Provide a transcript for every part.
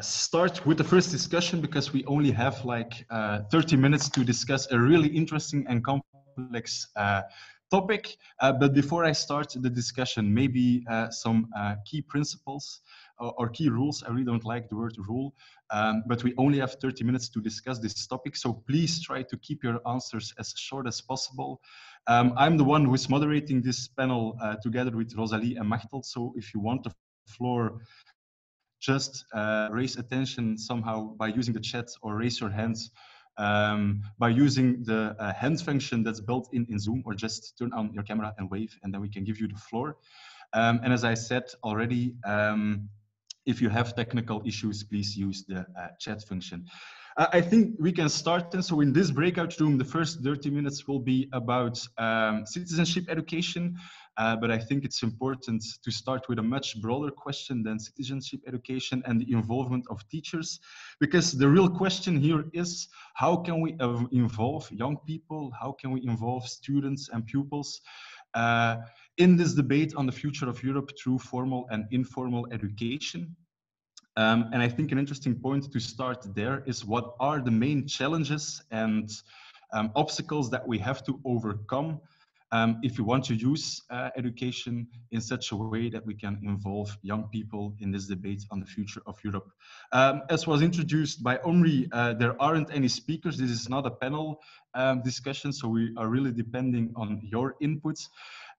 start with the first discussion because we only have like 30 minutes to discuss a really interesting and complex topic. But before I start the discussion, maybe some key principles or key rules. I really don't like the word rule, but we only have 30 minutes to discuss this topic. So please try to keep your answers as short as possible. I'm the one who is moderating this panel together with Rosalie and Machtel. So if you want the floor, just raise attention somehow by using the chat or raise your hands by using the hand function that's built in Zoom, or just turn on your camera and wave, and then we can give you the floor. And as I said already, if you have technical issues, please use the chat function. I think we can start then. So in this breakout room, the first 30 minutes will be about citizenship education. But I think it's important to start with a much broader question than citizenship education and the involvement of teachers, because the real question here is, how can we involve young people? How can we involve students and pupils in this debate on the future of Europe through formal and informal education? And I think an interesting point to start there is, what are the main challenges and obstacles that we have to overcome if we want to use education in such a way that we can involve young people in this debate on the future of Europe. As was introduced by Omri, there aren't any speakers. This is not a panel discussion, so we are really depending on your inputs.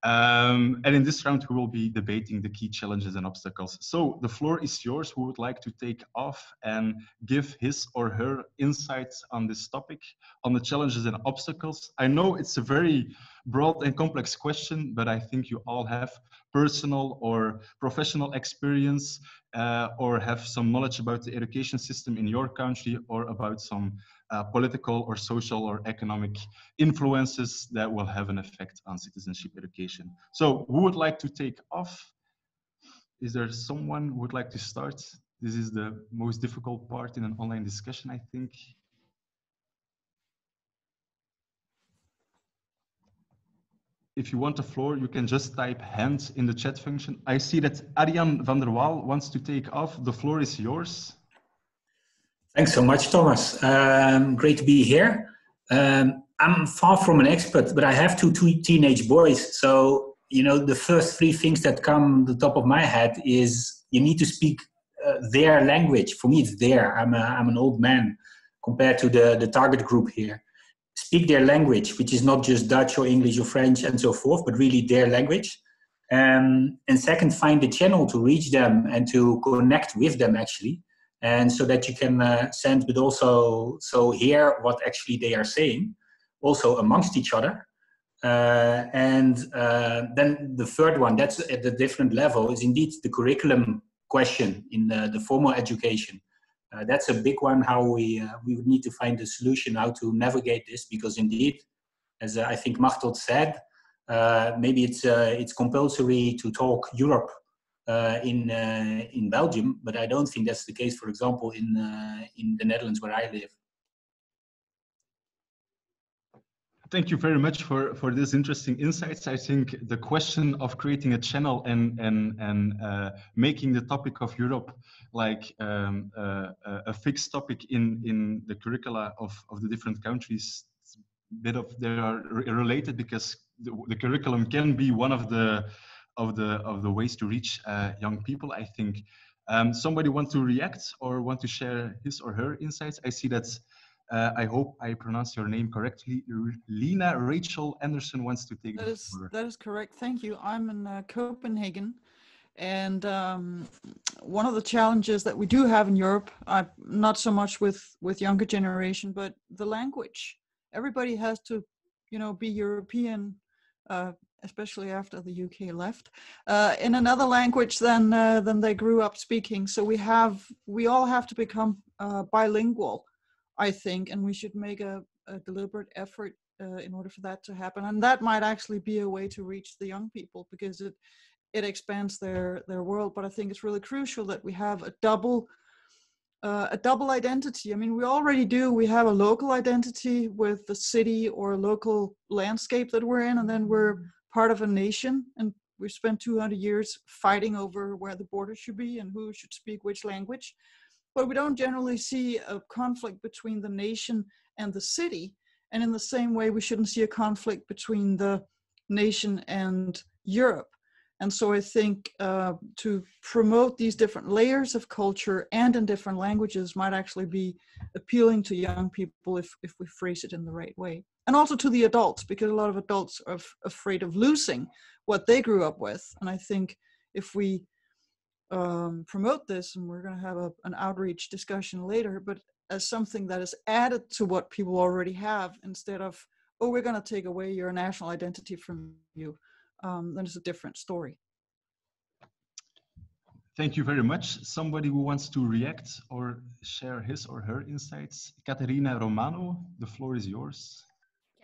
And in this round, we will be debating the key challenges and obstacles. So the floor is yours. Who would like to take off and give his or her insights on this topic, on the challenges and obstacles? I know it's a very broad and complex question, but I think you all have personal or professional experience or have some knowledge about the education system in your country, or about some political or social or economic influences that will have an effect on citizenship education. So who would like to take off? Is there someone who would like to start? This is the most difficult part in an online discussion, I think. If you want the floor, you can just type hands in the chat function. I see that Arjan van der Waal wants to take off. The floor is yours. Thanks so much, Thomas. Great to be here. I'm far from an expert, but I have two teenage boys. So, you know, the first three things that come to the top of my head is you need to speak their language. For me, it's their. I'm an old man compared to the target group here. Speak their language, which is not just Dutch or English or French and so forth, but really their language. And second, find the channel to reach them and to connect with them, actually. And so that you can send, but also hear what actually they are saying, also amongst each other. And then the third one, that's at a different level, is indeed the curriculum question in the formal education. That's a big one, how we would need to find a solution how to navigate this, because indeed, as I think Machtel said, maybe it's compulsory to talk Europe in Belgium, but I don't think that's the case, for example, in the Netherlands where I live. Thank you very much for this interesting insights. I think the question of creating a channel and making the topic of Europe like a fixed topic in the curricula of the different countries, they are related, because the curriculum can be one of the ways to reach young people, I think. Somebody want to react or want to share his or her insights? I see that. I hope I pronounce your name correctly. Lena Rachel Anderson wants to take the floor. That is correct. Thank you. I'm in Copenhagen. And one of the challenges that we do have in Europe, not so much with younger generation, but the language. Everybody has to, be European, especially after the UK left, in another language than they grew up speaking. So we all have to become bilingual, I think, and we should make a deliberate effort in order for that to happen. And that might actually be a way to reach the young people, because it expands their world. But I think it's really crucial that we have a double identity. I mean, we already do. We have a local identity with the city or local landscape that we're in, and then we're part of a nation. And we've spent 200 years fighting over where the border should be and who should speak which language. but we don't generally see a conflict between the nation and the city. And in the same way, we shouldn't see a conflict between the nation and Europe. And so I think to promote these different layers of culture and in different languages might actually be appealing to young people if we phrase it in the right way. And also to the adults, because a lot of adults are afraid of losing what they grew up with. And I think if we promote this, and we're going to have an outreach discussion later, but as something that is added to what people already have, instead of, oh, we're going to take away your national identity from you, then it's a different story. Thank you very much. Somebody who wants to react or share his or her insights? Caterina Romano, the floor is yours.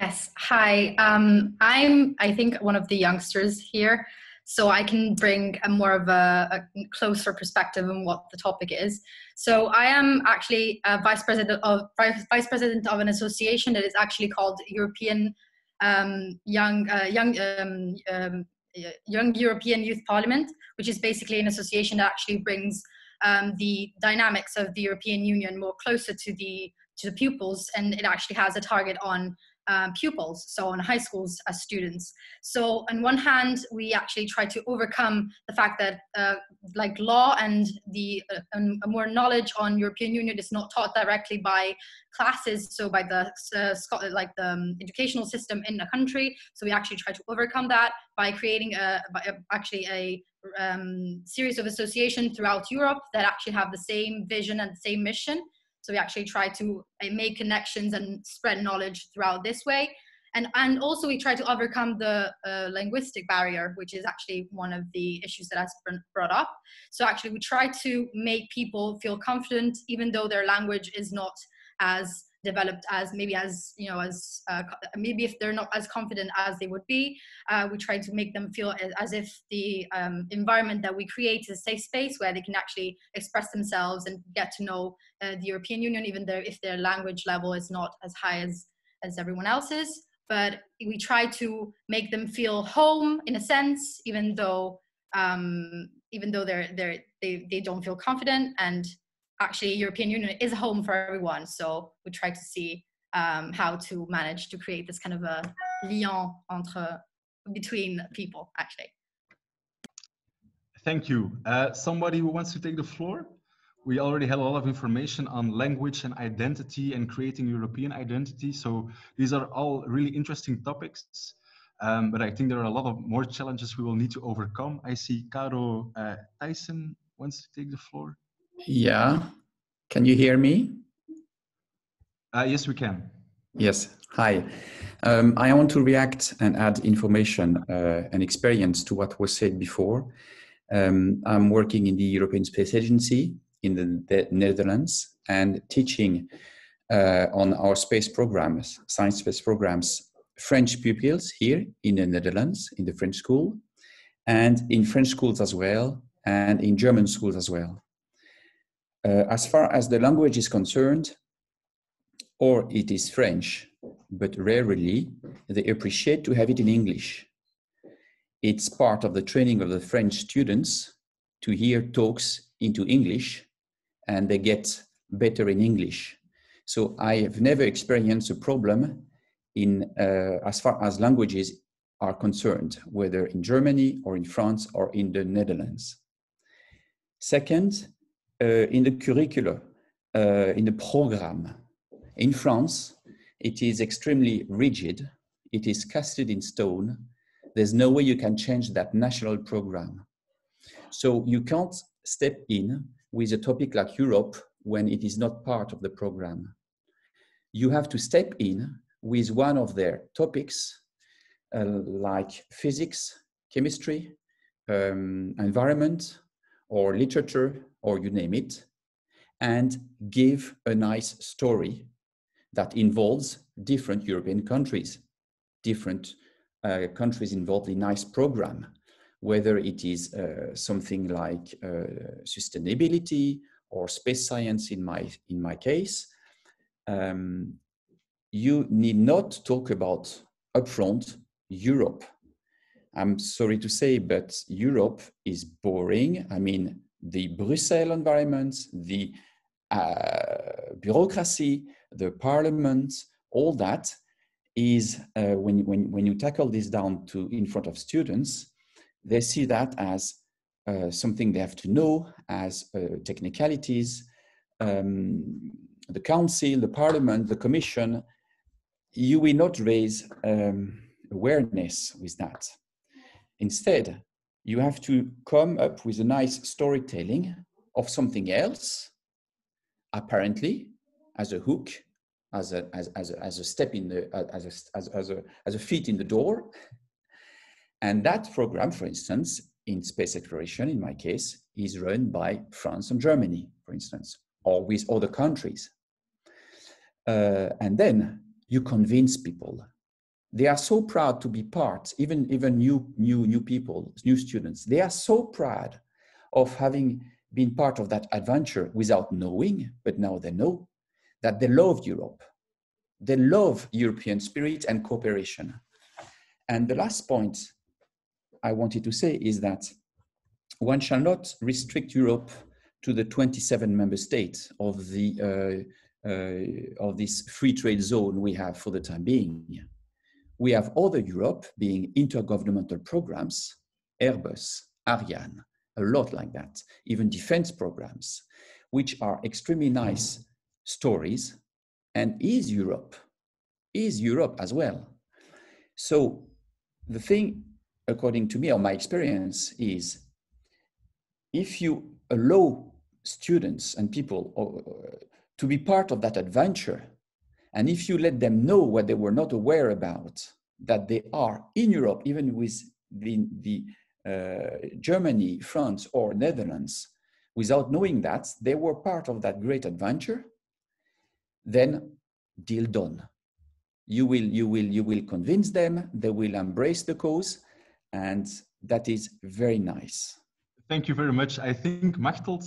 Yes, hi. I'm, I think, one of the youngsters here, so I can bring a more of a closer perspective on what the topic is. So I am actually a vice president of an association that is actually called European Young European Youth Parliament, which is basically an association that actually brings the dynamics of the European Union more closer to the pupils, and it actually has a target on pupils, so on high schools as students. So on one hand, we actually try to overcome the fact that like law and a more knowledge on European Union is not taught directly by classes, so by the educational system in a country. So we actually try to overcome that by creating a series of associations throughout Europe that actually have the same vision and the same mission. So we actually try to make connections and spread knowledge throughout this way. And also we try to overcome the linguistic barrier, which is actually one of the issues that has been brought up. So actually we try to make people feel confident, even though their language is not as developed as maybe maybe if they're not as confident as they would be. We try to make them feel as if the environment that we create is a safe space where they can actually express themselves and get to know the European Union, even though if their language level is not as high as everyone else's. But we try to make them feel home in a sense, even though they don't feel confident. And actually, European Union is a home for everyone. So we try to see how to manage to create this kind of a lien between people, actually. Thank you. Somebody who wants to take the floor? We already had a lot of information on language and identity and creating European identity. So these are all really interesting topics. But I think there are a lot of more challenges we will need to overcome. I see Caro Tyson wants to take the floor. Yeah. Can you hear me? Yes, we can. Yes. Hi. I want to react and add information and experience to what was said before. I'm working in the European Space Agency in the Netherlands and teaching on our space programs, science space programs, French pupils here in the Netherlands, in the French school, and in French schools as well, and in German schools as well. As far as the language is concerned, or it is French, but rarely they appreciate to have it in English. It's part of the training of the French students to hear talks into English, and they get better in English. So I have never experienced a problem in as far as languages are concerned, whether in Germany or in France or in the Netherlands. Second, in the curricula, in the program, in France, it is extremely rigid. It is casted in stone. There's no way you can change that national program. So you can't step in with a topic like Europe when it is not part of the program. You have to step in with one of their topics, like physics, chemistry, environment, or literature, or you name it, and give a nice story that involves different European countries, different countries involved in nice program, whether it is something like sustainability or space science in my case. You need not talk about upfront Europe. I'm sorry to say, but Europe is boring. I mean, the Brussels environment, the bureaucracy, the parliament, all that is, when you tackle this down to in front of students, they see that as something they have to know, as technicalities. The council, the parliament, the commission, you will not raise awareness with that. Instead, you have to come up with a nice storytelling of something else, apparently as a hook, as a step in the, as a feet in the door. And that program, for instance, in space exploration, in my case, is run by France and Germany, for instance, or with other countries. And then you convince people. They are so proud to be part, even new people, new students. They are so proud of having been part of that adventure without knowing, but now they know that they love Europe. They love European spirit and cooperation. And the last point I wanted to say is that one shall not restrict Europe to the 27 member states of the of this free trade zone we have for the time being. We have other Europe being intergovernmental programs, Airbus, Ariane, a lot like that, even defense programs, which are extremely nice stories, and is Europe as well. So the thing, according to me, or my experience, is if you allow students and people to be part of that adventure, and if you let them know what they were not aware about, that they are in Europe, even with the Germany, France, or Netherlands, without knowing that they were part of that great adventure, then deal done. You will convince them, they will embrace the cause, and that is very nice. Thank you very much. I think Machteld,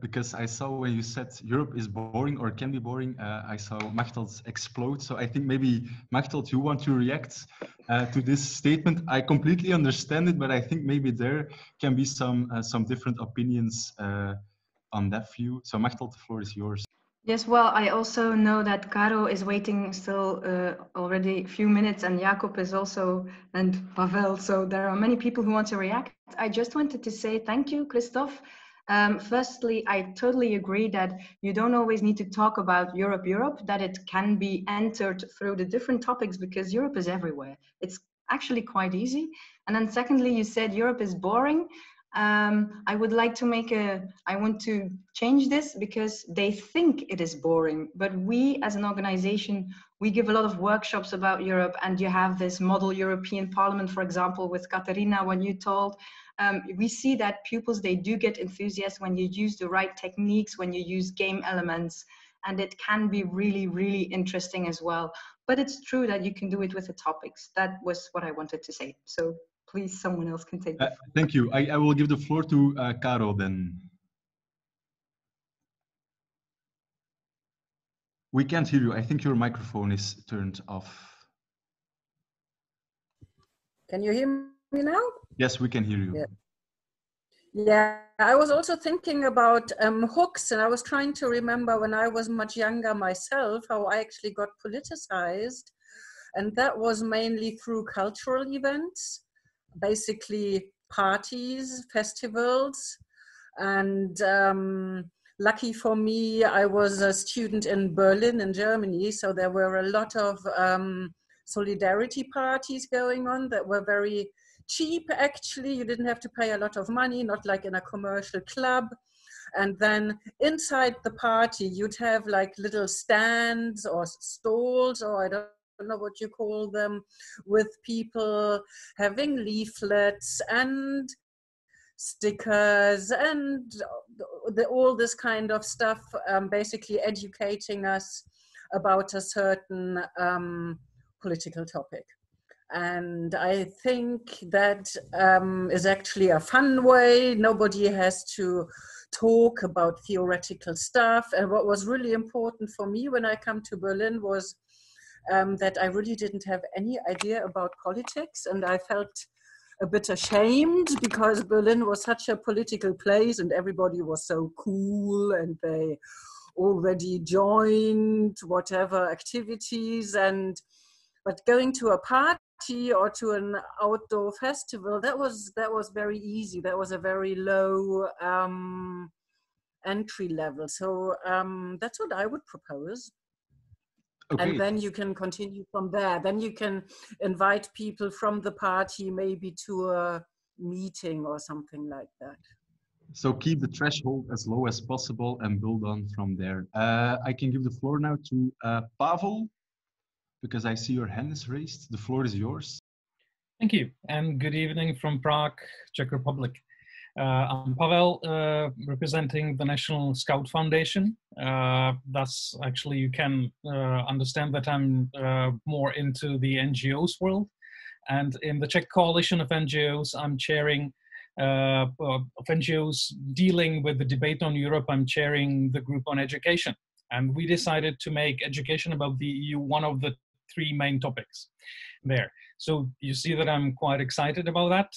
because I saw when you said Europe is boring or can be boring, I saw Machteld explode. So I think maybe Machteld, you want to react to this statement. I completely understand it, but I think maybe there can be some different opinions on that view. So Machteld, the floor is yours. Yes, well, I also know that Caro is waiting still already a few minutes, and Jacob is also, and Pavel, so there are many people who want to react. I just wanted to say thank you, Christophe. Firstly, I totally agree that you don't always need to talk about Europe, that it can be entered through the different topics because Europe is everywhere. It's actually quite easy. And then secondly, you said Europe is boring. I would like to I want to change this because they think it is boring, but we as an organization, we give a lot of workshops about Europe, and you have this model European Parliament, for example, with Katerina, when you told, we see that pupils, they do get enthusiastic when you use the right techniques, when you use game elements, and it can be really, really interesting as well. But it's true that you can do it with the topics. That was what I wanted to say. So please, someone else can take it. Thank you. I will give the floor to Caro then. We can't hear you. I think your microphone is turned off. Can you hear me now? Yes, we can hear you. Yeah, I was also thinking about hooks, and I was trying to remember when I was much younger myself, how I actually got politicized. And that was mainly through cultural events, basically parties, festivals. And lucky for me, I was a student in Berlin in Germany. So there were a lot of solidarity parties going on that were very cheap, actually. You didn't have to pay a lot of money, not like in a commercial club. And then inside the party, you'd have like little stands or stalls, or I don't know what you call them, with people having leaflets and stickers and all this kind of stuff, basically educating us about a certain political topic. And I think that is actually a fun way. Nobody has to talk about theoretical stuff. And what was really important for me when I come to Berlin was that I really didn't have any idea about politics. And I felt a bit ashamed because Berlin was such a political place and everybody was so cool and they already joined whatever activities. But going to a party or to an outdoor festival, that was very easy. That was a very low entry level. So that's what I would propose. Okay. And then you can continue from there. Then you can invite people from the party maybe to a meeting or something like that. So keep the threshold as low as possible and build on from there. I can give the floor now to Pavel, because I see your hand is raised. The floor is yours. Thank you, and good evening from Prague, Czech Republic. I'm Pavel, representing the National Scout Foundation. Thus, actually, you can understand that I'm more into the NGOs world. And in the Czech coalition of NGOs, I'm chairing of NGOs dealing with the debate on Europe. I'm chairing the group on education. And we decided to make education about the EU one of the 3 main topics there. So you see that I'm quite excited about that.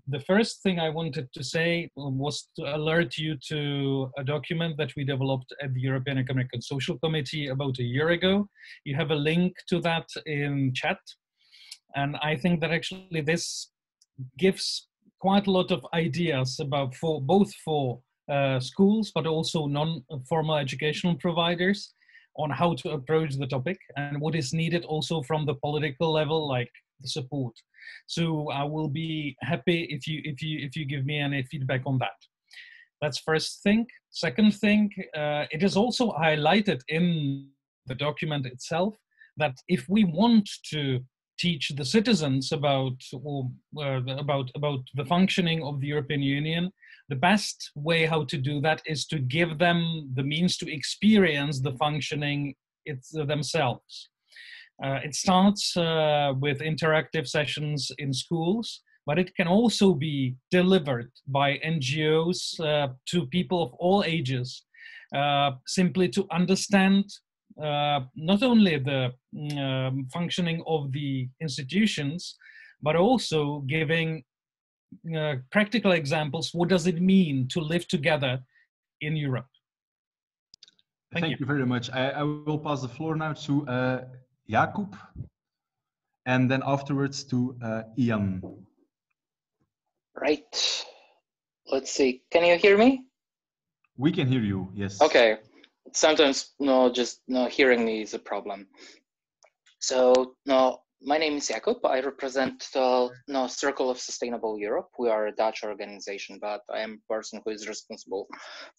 The first thing I wanted to say was to alert you to a document that we developed at the European Economic and Social Committee about a year ago. You have a link to that in chat. And I think that actually this gives quite a lot of ideas about both for schools, but also non-formal educational providers, on how to approach the topic and what is needed also from the political level, like the support. So I will be happy if you give me any feedback on that. That's first thing. Second thing, it is also highlighted in the document itself that if we want to teach the citizens about the functioning of the European Union, the best way how to do that is to give them the means to experience the functioning themselves. It starts with interactive sessions in schools, but it can also be delivered by NGOs to people of all ages, simply to understand not only the functioning of the institutions, but also giving practical examples. What does it mean to live together in Europe? Thank you very much. I will pass the floor now to Jakub, and then afterwards to Ian. Right. Let's see. Can you hear me? We can hear you, yes. Okay. Sometimes just hearing me is a problem. So my name is Jakub. I represent the Circle of Sustainable Europe. We are a Dutch organization, but I am a person who is responsible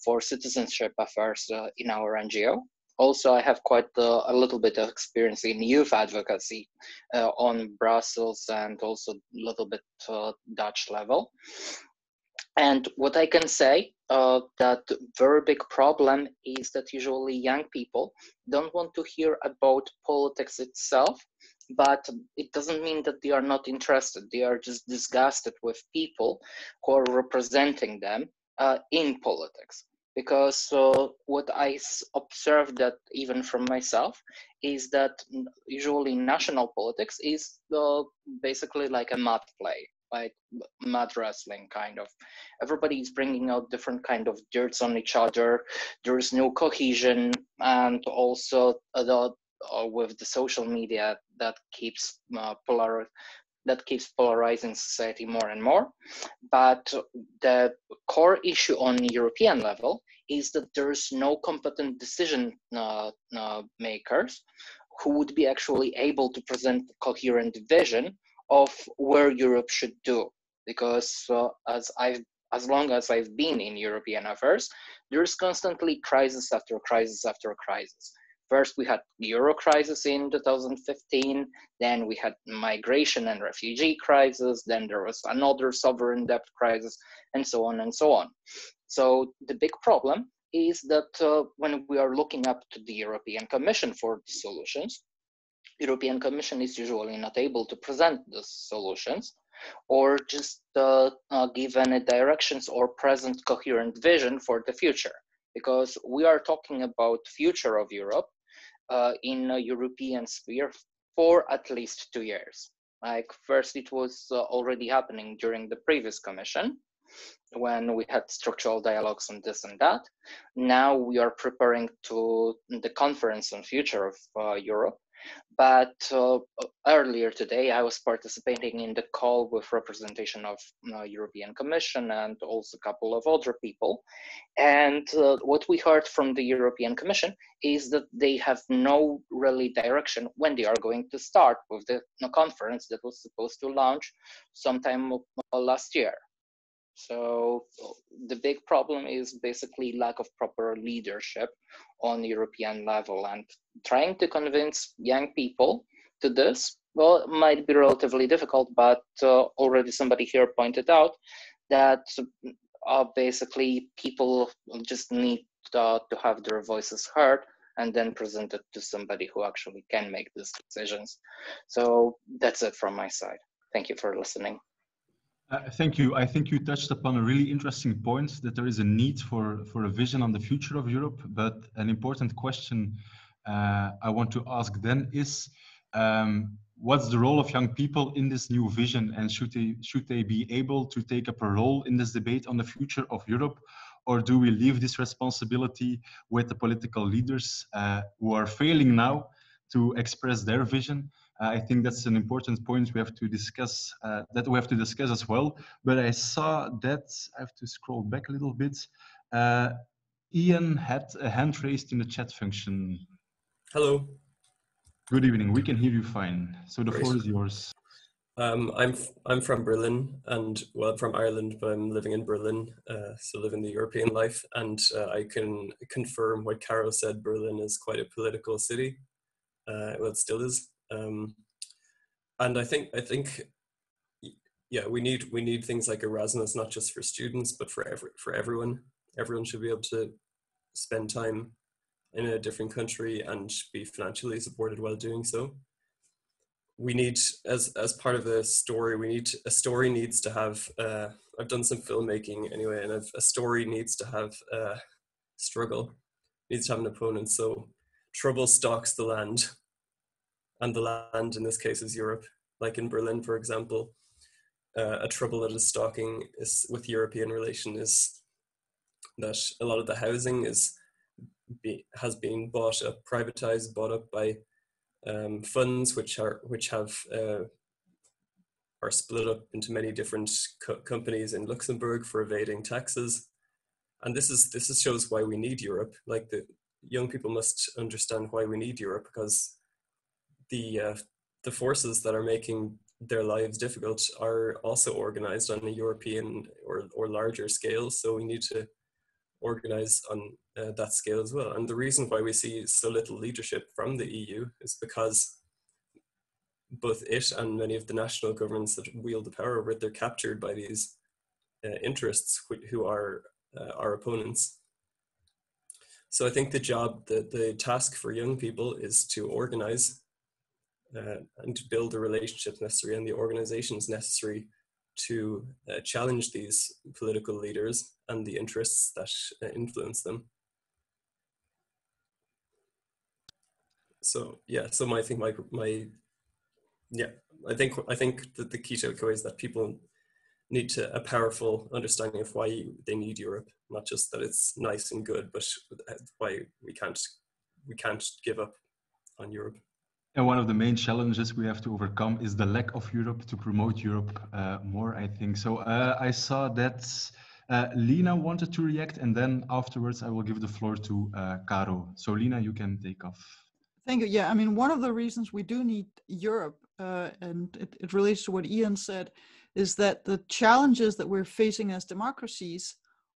for citizenship affairs in our NGO. Also, I have quite a little bit of experience in youth advocacy on Brussels and also a little bit Dutch level. And what I can say, that very big problem is that usually young people don't want to hear about politics itself, but it doesn't mean that they are not interested. They are just disgusted with people who are representing them in politics. Because what I observed that even from myself is that usually national politics is basically like a mud play, like mud wrestling kind of. Everybody is bringing out different kind of dirts on each other. There is no cohesion, and also with the social media that keeps polarizing society more and more. But the core issue on European level is that there is no competent decision makers who would be actually able to present a coherent vision of where Europe should do. Because as long as I've been in European affairs, there's constantly crisis after crisis after crisis. First, we had the Euro crisis in 2015, then we had migration and refugee crisis, then there was another sovereign debt crisis, and so on and so on. So the big problem is that when we are looking up to the European Commission for the solutions, European Commission is usually not able to present the solutions or just give any directions or present coherent vision for the future. Because we are talking about future of Europe in a European sphere for at least 2 years. Like first, it was already happening during the previous commission when we had structural dialogues on this and that. Now we are preparing to the conference on future of Europe. But earlier today, I was participating in the call with representation of European Commission and also a couple of other people. And what we heard from the European Commission is that they have no really direction when they are going to start with the conference that was supposed to launch sometime last year. So the big problem is basically lack of proper leadership on European level, and trying to convince young people to this, well, it might be relatively difficult, but already somebody here pointed out that basically people just need to have their voices heard and then presented to somebody who actually can make these decisions. So that's it from my side. Thank you for listening. Thank you. I think you touched upon a really interesting point, that there is a need for a vision on the future of Europe. But an important question I want to ask then is, what's the role of young people in this new vision, and should they be able to take up a role in this debate on the future of Europe? Or do we leave this responsibility with the political leaders who are failing now to express their vision? I think that's an important point we have to discuss, as well. But I saw that, I have to scroll back a little bit. Ian had a hand raised in the chat function. Hello. Good evening, we can hear you fine. So the floor is yours. I'm from Berlin, and well, from Ireland, but I'm living in Berlin, so living the European life. And I can confirm what Caro said, Berlin is quite a political city. Well, it still is. And I think, yeah, we need things like Erasmus, not just for students, but for everyone. Everyone should be able to spend time in a different country and be financially supported while doing so. We need, as part of the story, a story needs to have, I've done some filmmaking anyway, and a story needs to have struggle, needs to have an opponent. So trouble stalks the land, and the land in this case is Europe. Like in Berlin, for example, a trouble that is stalking is with European relation is that a lot of the housing has been bought up, privatized, bought up by funds which are split up into many different companies in Luxembourg for evading taxes. And this shows why we need Europe. Like, the young people must understand why we need Europe, because the forces that are making their lives difficult are also organized on a European or larger scale. So we need to organize on that scale as well. And the reason why we see so little leadership from the EU is because both it and many of the national governments that wield the power over it, they're captured by these interests who are our opponents. So I think the task for young people is to organize and to build the relationships necessary and the organizations necessary to challenge these political leaders and the interests that influence them. So yeah, so I think I think that the key takeaway is that people need a powerful understanding of why they need Europe, not just that it's nice and good, but why we can't give up on Europe. And one of the main challenges we have to overcome is the lack of Europe to promote Europe more, I think. So I saw that Lina wanted to react, and then afterwards I will give the floor to Caro. So Lina, you can take off. Thank you. Yeah, I mean, one of the reasons we do need Europe, and it relates to what Ian said, is that the challenges that we're facing as democracies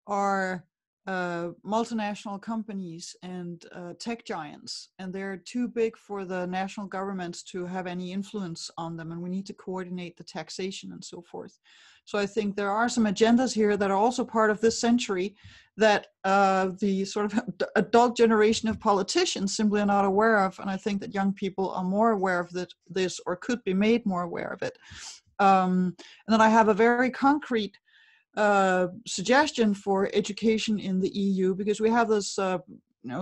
are multinational companies and tech giants, and they're too big for the national governments to have any influence on them, and we need to coordinate the taxation and so forth. So I think there are some agendas here that are also part of this century that the sort of adult generation of politicians simply are not aware of, and I think that young people are more aware of this or could be made more aware of it. And then I have a very concrete suggestion for education in the EU, because we have this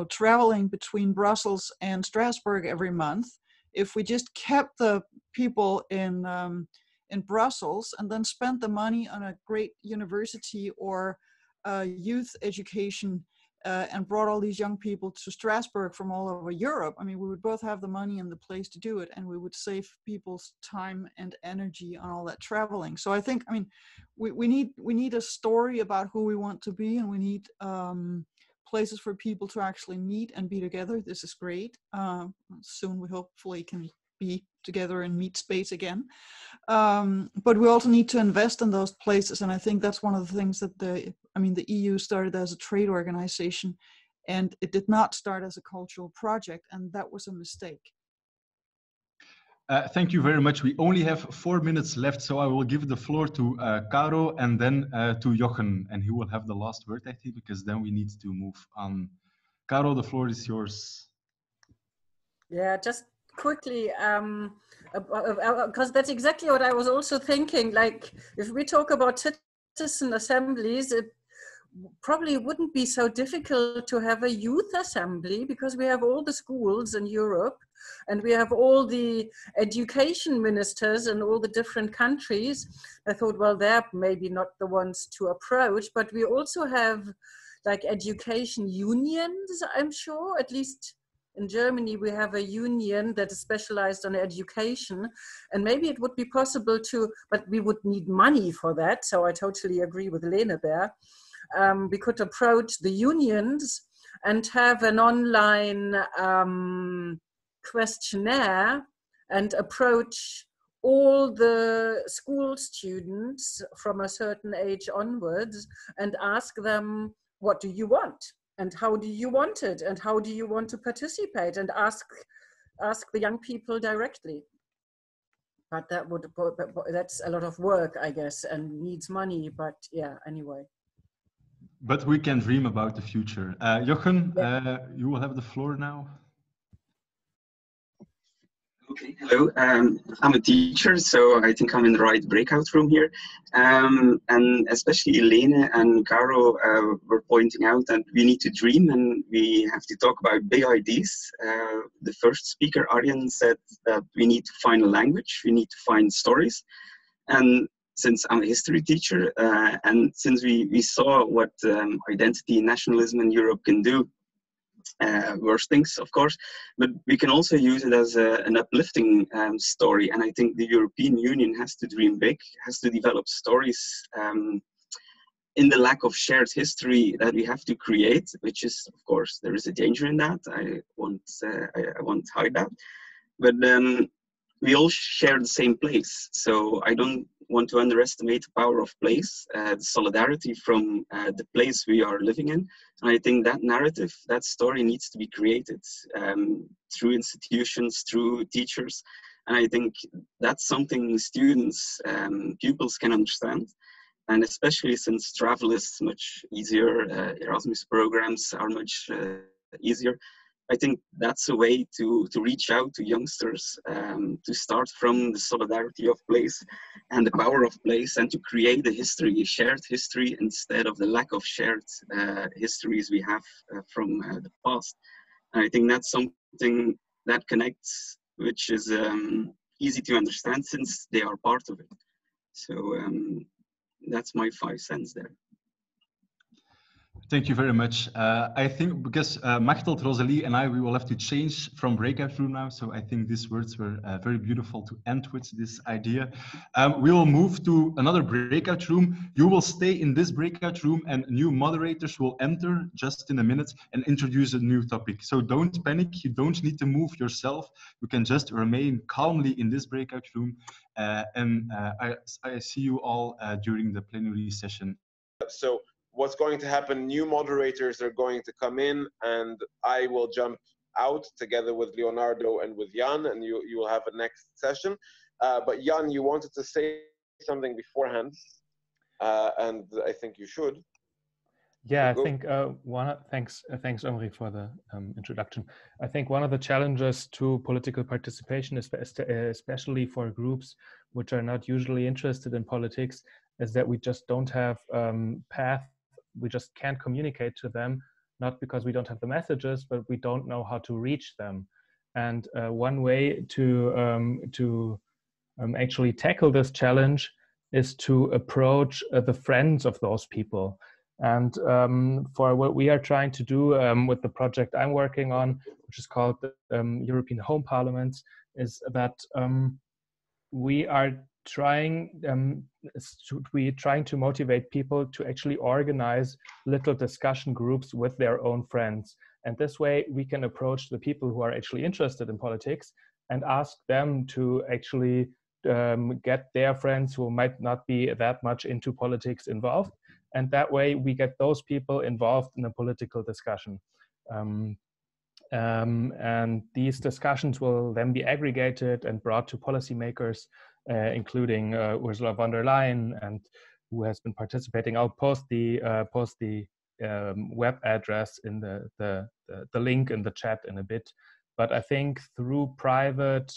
traveling between Brussels and Strasbourg every month, if we just kept the people in Brussels and then spent the money on a great university or youth education and brought all these young people to Strasbourg from all over Europe, I mean, we would both have the money and the place to do it, and we would save people's time and energy on all that traveling. So I think, I mean, we need a story about who we want to be, and we need places for people to actually meet and be together. This is great. Soon we hopefully can be together in meet space again. But we also need to invest in those places. And I think that's one of the things that the EU started as a trade organization, and it did not start as a cultural project. And that was a mistake. Thank you very much. We only have 4 minutes left, so I will give the floor to Caro and then to Jochen, and he will have the last word, I think, because then we need to move on. Caro, the floor is yours. Yeah, just quickly, because that's exactly what I was also thinking. Like, if we talk about citizen assemblies, it probably wouldn't be so difficult to have a youth assembly, because we have all the schools in Europe and we have all the education ministers in all the different countries. I thought, well, they're maybe not the ones to approach, but we also have like education unions, I'm sure. At least in Germany, we have a union that is specialized on education, and maybe it would be possible to, but we would need money for that. So I totally agree with Lene there. We could approach the unions and have an online questionnaire and approach all the school students from a certain age onwards and ask them, what do you want? And how do you want it? And how do you want to participate? And ask the young people directly. But that's a lot of work, I guess, and needs money. But yeah, anyway. But we can dream about the future. Jochen, you will have the floor now. Okay, hello. I'm a teacher, so I think I'm in the right breakout room here. And especially Lene and Caro were pointing out that we need to dream and we have to talk about big ideas. The first speaker, Arjen, said that we need to find a language, we need to find stories. And since I'm a history teacher, and since we saw what identity and nationalism in Europe can do, worse things, of course, but we can also use it as an uplifting story. And I think the European Union has to dream big, has to develop stories in the lack of shared history that we have to create, which is, of course, there is a danger in that. I won't hide that. But we all share the same place. So I don't want to underestimate the power of place, the solidarity from the place we are living in. And I think that narrative, that story needs to be created through institutions, through teachers. And I think that's something students, pupils can understand. And especially since travel is much easier, Erasmus programs are much easier. I think that's a way to reach out to youngsters, to start from the solidarity of place and the power of place, and to create a history, a shared history, instead of the lack of shared histories we have from the past. And I think that's something that connects, which is easy to understand since they are part of it. So that's my 5 cents there. Thank you very much. I think because Machteld, Rosalie, and we will have to change from breakout room now. So I think these words were very beautiful to end with this idea. We will move to another breakout room. You will stay in this breakout room and new moderators will enter just in a minute and introduce a new topic. So don't panic. You don't need to move yourself. You can just remain calmly in this breakout room. I see you all during the plenary session. So what's going to happen, new moderators are going to come in and I will jump out together with Leonardo and with Jan, and you will have a next session. But Jan, you wanted to say something beforehand, and I think you should. Yeah, I think thanks Omri for the introduction. I think one of the challenges to political participation, especially for groups which are not usually interested in politics, is that we just don't have path. We just can't communicate to them, not because we don't have the messages, but we don't know how to reach them. And one way to actually tackle this challenge is to approach the friends of those people. And for what we are trying to do with the project I'm working on, which is called the European Home Parliaments, is that we are trying to motivate people to actually organize little discussion groups with their own friends. And this way we can approach the people who are actually interested in politics and ask them to actually get their friends who might not be that much into politics involved. And that way we get those people involved in a political discussion. And these discussions will then be aggregated and brought to policymakers, including Ursula von der Leyen, and who has been participating. I'll post the web address in the link in the chat in a bit. But I think through private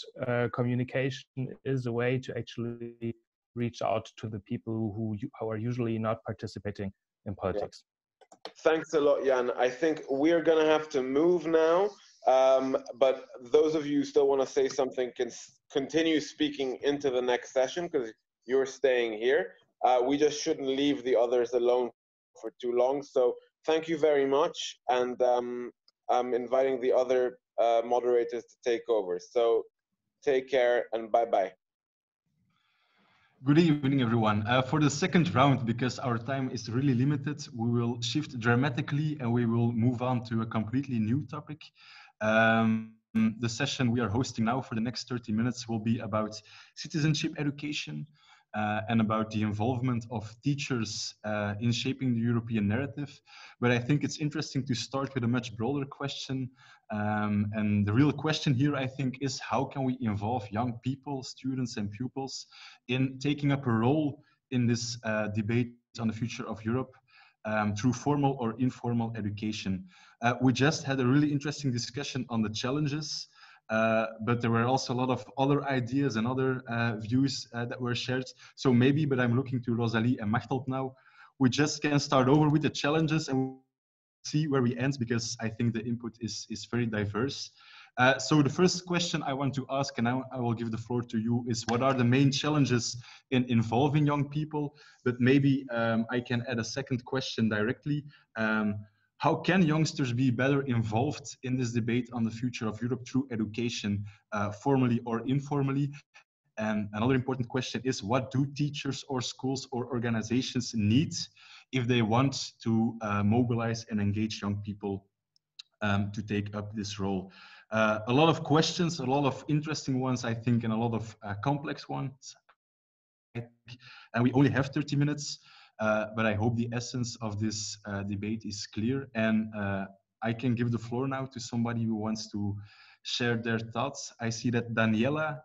communication is a way to actually reach out to the people who are usually not participating in politics. Yeah. Thanks a lot, Jan. I think we're going to have to move now. But those of you who still want to say something can continue speaking into the next session because you're staying here. We just shouldn't leave the others alone for too long. So thank you very much. And I'm inviting the other moderators to take over. So take care and bye-bye. Good evening, everyone. For the second round, because our time is really limited, we will shift dramatically and we will move on to a completely new topic. The session we are hosting now for the next 30 minutes will be about citizenship education and about the involvement of teachers in shaping the European narrative. But I think it's interesting to start with a much broader question. And the real question here, I think, is how can we involve young people, students and pupils in taking up a role in this debate on the future of Europe through formal or informal education. We just had a really interesting discussion on the challenges, but there were also a lot of other ideas and other views that were shared. So maybe, but I'm looking to Rosalie and Machteld now, we just can start over with the challenges and see where we end, because I think the input is very diverse. So the first question I want to ask, and I will give the floor to you, is what are the main challenges in involving young people? But maybe I can add a second question directly. How can youngsters be better involved in this debate on the future of Europe through education, formally or informally? And another important question is, what do teachers or schools or organizations need if they want to mobilize and engage young people to take up this role? A lot of questions, a lot of interesting ones, I think, and a lot of complex ones. And we only have 30 minutes, but I hope the essence of this debate is clear. And I can give the floor now to somebody who wants to share their thoughts. I see that Daniela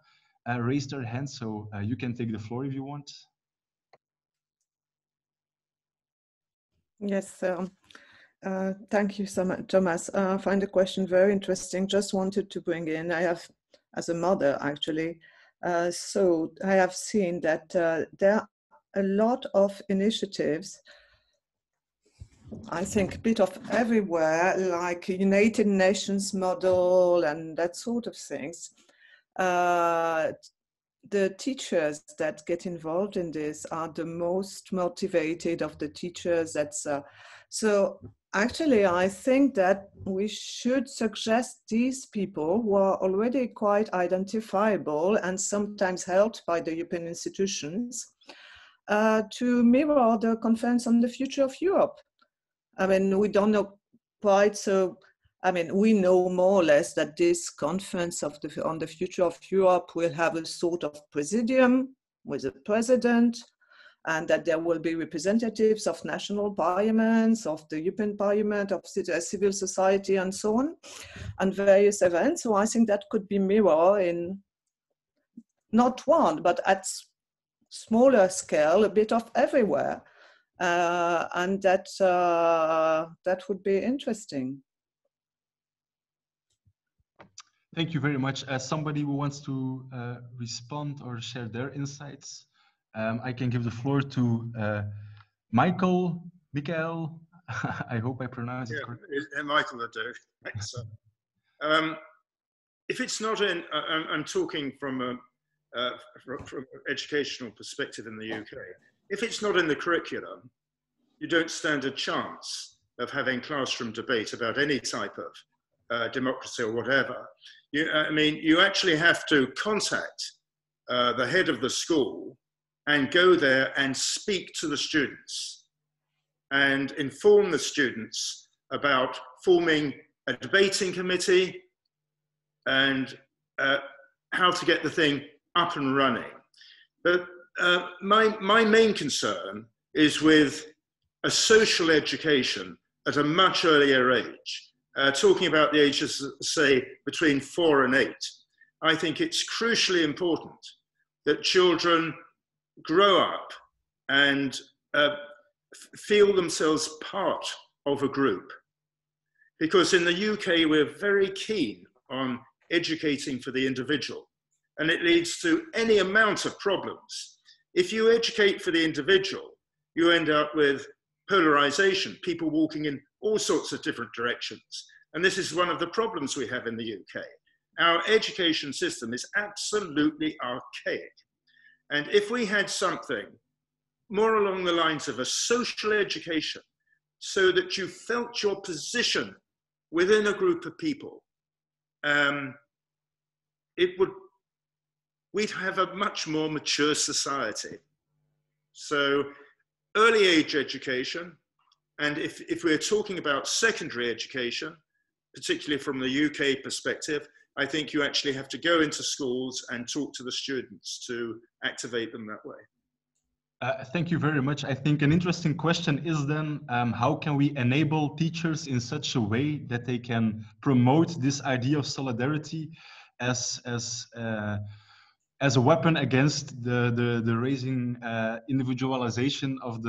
raised her hand, so you can take the floor if you want. Yes, thank you so much, Thomas. I find the question very interesting. Just wanted to bring in, I have, as a mother actually, so I have seen that there are a lot of initiatives, I think a bit of everywhere, like United Nations model and that sort of things. The teachers that get involved in this are the most motivated of the teachers. So actually, I think that we should suggest these people who are already quite identifiable and sometimes helped by the European institutions to mirror the Conference on the Future of Europe. I mean, we don't know quite so. I mean, we know more or less that this conference on the future of Europe will have a sort of presidium with a president, and that there will be representatives of national parliaments, of the European Parliament, of civil society, and so on, and various events. So I think that could be mirrored in not one, but at smaller scale, a bit of everywhere, and that would be interesting. Thank you very much. As somebody who wants to respond or share their insights, I can give the floor to Michael. I hope I pronounced it correctly. Michael will do. Thanks. if it's not in, I'm talking from an educational perspective in the UK, if it's not in the curriculum, you don't stand a chance of having classroom debate about any type of democracy or whatever. I mean, you actually have to contact the head of the school and go there and speak to the students and inform the students about forming a debating committee and how to get the thing up and running. But my main concern is with a social education at a much earlier age, talking about the ages, say, between 4 and 8. I think it's crucially important that children grow up and feel themselves part of a group. Because in the UK, we're very keen on educating for the individual, and it leads to any amount of problems. If you educate for the individual, you end up with polarization, people walking in all sorts of different directions. And this is one of the problems we have in the UK. Our education system is absolutely archaic. And if we had something more along the lines of a social education, so that you felt your position within a group of people, we'd have a much more mature society. So early age education, and if we're talking about secondary education, particularly from the UK perspective, I think you actually have to go into schools and talk to the students to activate them that way. Thank you very much. I think an interesting question is then, how can we enable teachers in such a way that they can promote this idea of solidarity as a weapon against the raising individualization of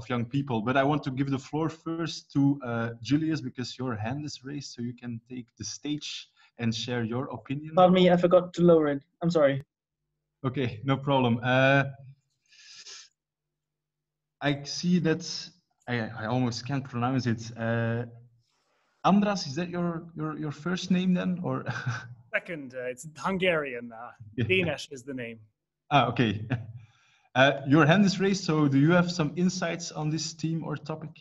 young people? But I want to give the floor first to Julius, because your hand is raised, so you can take the stage and share your opinion. Pardon me, I forgot to lower it. I'm sorry. Okay, no problem. I see that I almost can't pronounce it. Andras, is that your first name then, or? Second, it's Hungarian. Danish is the name. Okay. Your hand is raised, so do you have some insights on this theme or topic?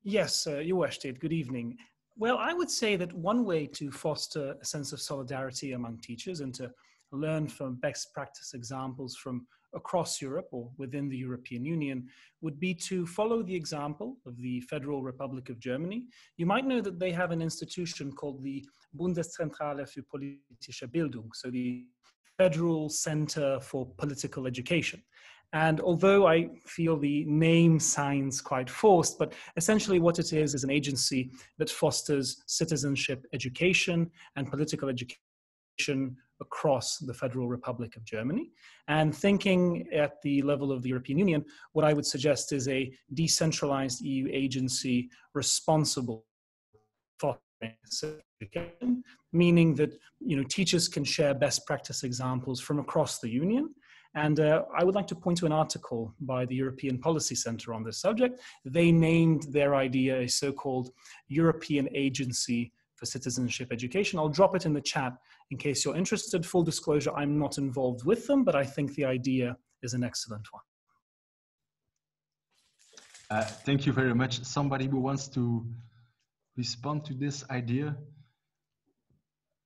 Yes, jó estét, good evening. Well, I would say that one way to foster a sense of solidarity among teachers and to learn from best practice examples from across Europe or within the European Union would be to follow the example of the Federal Republic of Germany. You might know that they have an institution called the Bundeszentrale für politische Bildung, so the Federal Center for Political Education. And although I feel the name sounds quite forced, but essentially what it is an agency that fosters citizenship education and political education across the Federal Republic of Germany. And thinking at the level of the European Union, what I would suggest is a decentralized EU agency responsible for education, meaning that teachers can share best practice examples from across the Union. And I would like to point to an article by the European Policy Center on this subject. They named their idea a so-called European Agency for Citizenship Education. I'll drop it in the chat in case you're interested. Full disclosure, I'm not involved with them, but I think the idea is an excellent one. Thank you very much. Somebody who wants to respond to this idea?